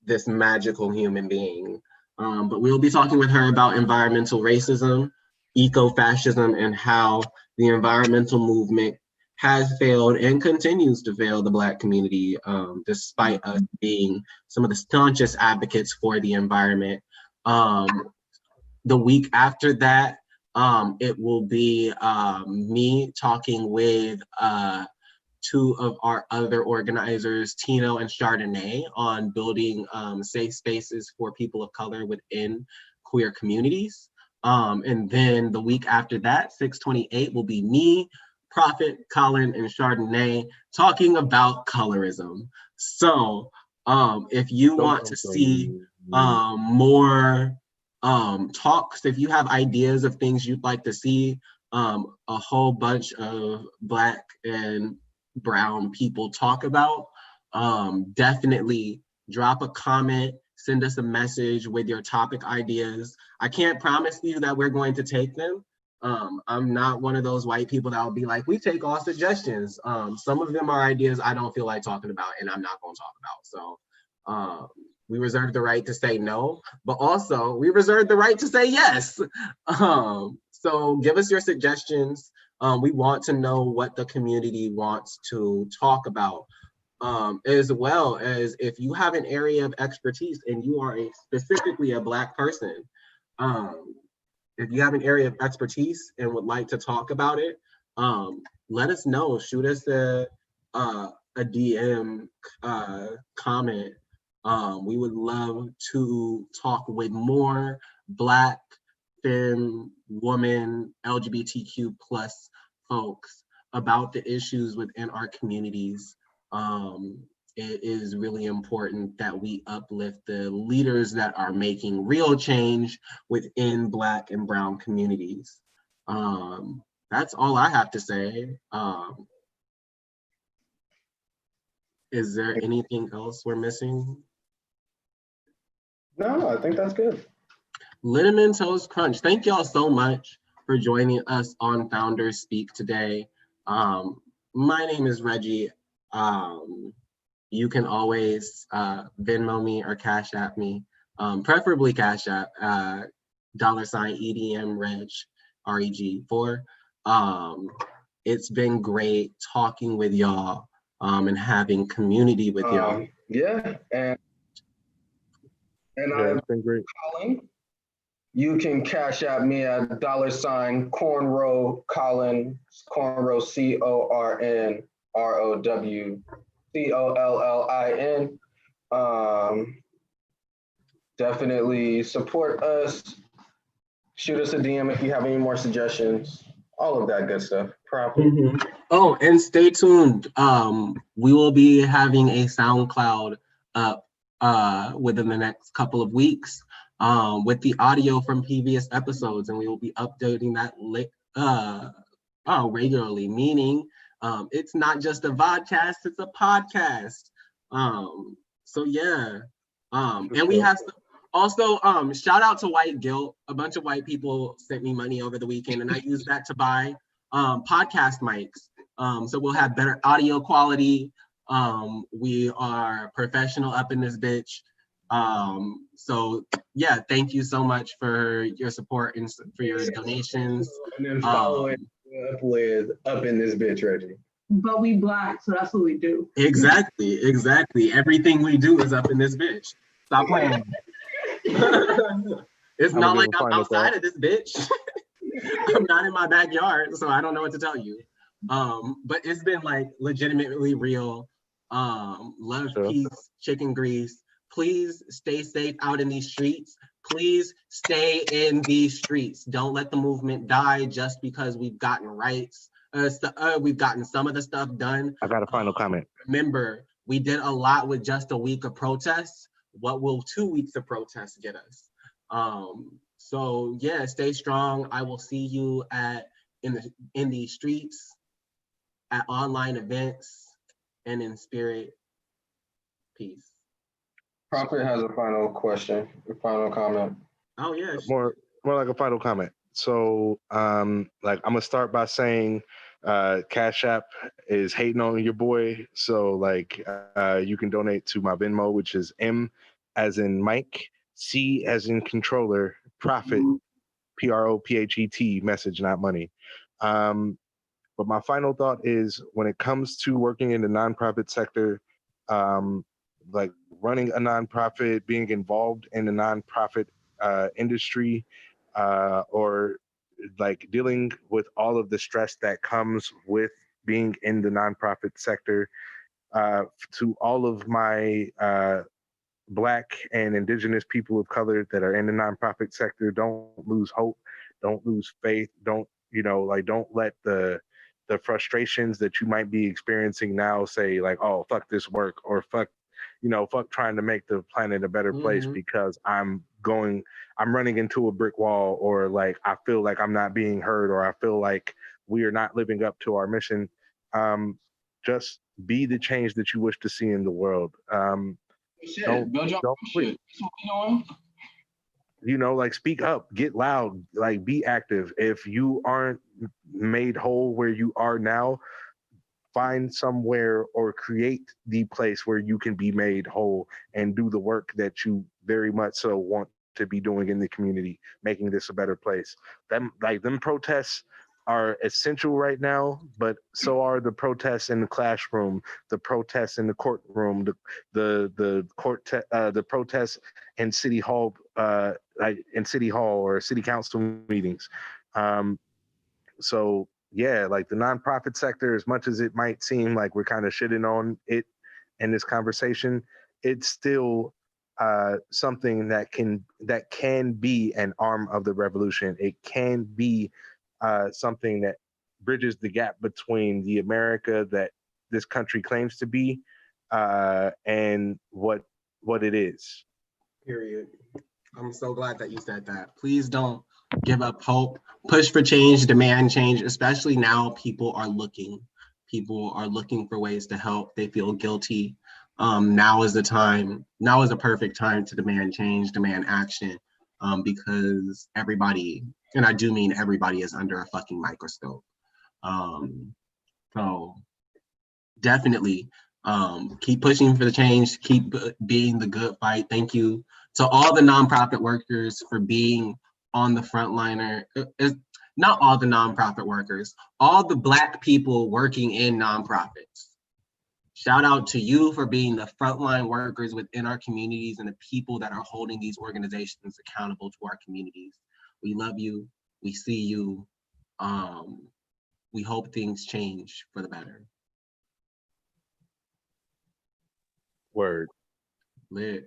this magical human being. But we'll be talking with her about environmental racism, eco-fascism, and how the environmental movement has failed and continues to fail the Black community, despite us being some of the staunchest advocates for the environment. The week after that, it will be me talking with two of our other organizers, Tino and Chardonnay, on building safe spaces for people of color within queer communities. And then the week after that, 6/28, will be me, Prophet, Collin, and Chardonnay talking about colorism. So if you want to see more talks, if you have ideas of things you'd like to see a whole bunch of Black and Brown people talk about, definitely drop a comment, send us a message with your topic ideas. I can't promise you that we're going to take them. I'm not one of those white people that will be like, we take all suggestions. Some of them are ideas I don't feel like talking about and I'm not going to talk about. So we reserve the right to say no, but also we reserve the right to say yes. So give us your suggestions. We want to know what the community wants to talk about, as well as if you have an area of expertise and you are specifically a Black person. If you have an area of expertise and would like to talk about it, let us know. Shoot us a DM comment. We would love to talk with more Black, femme, woman, LGBTQ plus folks about the issues within our communities. It is really important that we uplift the leaders that are making real change within Black and Brown communities. That's all I have to say. Is there anything else we're missing? No, I think that's good. Linneman Toast Crunch, thank y'all so much for joining us on Founders Speak today. My name is Reggie. You can always Venmo me or Cash App me, preferably Cash App, $EDM REG4. It's been great talking with y'all and having community with y'all. Yeah, and It's been great. Collin. You can Cash App me at $cornrow Collin, cornrow CORNROWCOLLIN. Definitely support us. Shoot us a DM if you have any more suggestions. All of that good stuff. Mm-hmm. Oh, and stay tuned. We will be having a SoundCloud up within the next couple of weeks with the audio from previous episodes, and we will be updating that regularly, meaning it's not just a vodcast, it's a podcast. So yeah, and we have also shout out to White Guilt. A bunch of white people sent me money over the weekend, and I used that to buy podcast mics. So we'll have better audio quality. We are professional up in this bitch. So yeah, thank you so much for your support and for your donations. And then follow it up with Up in This Bitch, Reggie. But we Black, so that's what we do. Exactly. Everything we do is up in this bitch. Stop playing. It's I'ma not give like a I'm final outside thought. of this bitch. I'm not in my backyard, so I don't know what to tell you. But it's been like legitimately real. Love, Sure. peace, chicken grease. Please stay safe out in these streets. Please stay in these streets. Don't let the movement die just because we've gotten rights. We've gotten some of the stuff done. I got a final comment. Remember, we did a lot with just a week of protests. What will 2 weeks of protests get us? So yeah, stay strong. I will see you in the streets, at online events, and in spirit. Peace. Prophet has a final question, a final comment. Oh yeah. More like a final comment. So like I'm gonna start by saying Cash App is hating on your boy. So like you can donate to my Venmo, which is M as in Mike, C as in controller, Prophet, PROPHET, message, not money. But my final thought is when it comes to working in the nonprofit sector, like running a nonprofit, being involved in the nonprofit industry, or like dealing with all of the stress that comes with being in the nonprofit sector, to all of my Black and Indigenous people of color that are in the nonprofit sector, don't lose hope, don't lose faith, don't let the frustrations that you might be experiencing now say like, oh, fuck this work, or fuck trying to make the planet a better place because I'm running into a brick wall, or like I feel like I'm not being heard, or I feel like we are not living up to our mission. Just be the change that you wish to see in the world. Shit, Don't build your own quit. shit. That's what we doing. Like speak up, get loud, like be active. If you aren't made whole where you are now, find somewhere or create the place where you can be made whole and do the work that you very much so want to be doing in the community, making this a better place. Them protests are essential right now, but so are the protests in the classroom, the protests in the courtroom, the protests in city hall, in city hall or city council meetings. So yeah, like the nonprofit sector, as much as it might seem like we're kind of shitting on it in this conversation, it's still something that can be an arm of the revolution. It can be something that bridges the gap between the America that this country claims to be and what it is. Period. I'm so glad that you said that. Please don't give up hope. Push for change, demand change, especially now people are looking. People are looking for ways to help. They feel guilty. Now is the time. Now is the perfect time to demand change, demand action, because everybody, and I do mean everybody, is under a fucking microscope. So definitely keep pushing for the change, keep being the good fight. Thank you to all the nonprofit workers for being on the frontliner. Not all the nonprofit workers, all the Black people working in nonprofits. Shout out to you for being the frontline workers within our communities and the people that are holding these organizations accountable to our communities. We love you. We see you. We hope things change for the better. Word. Lit.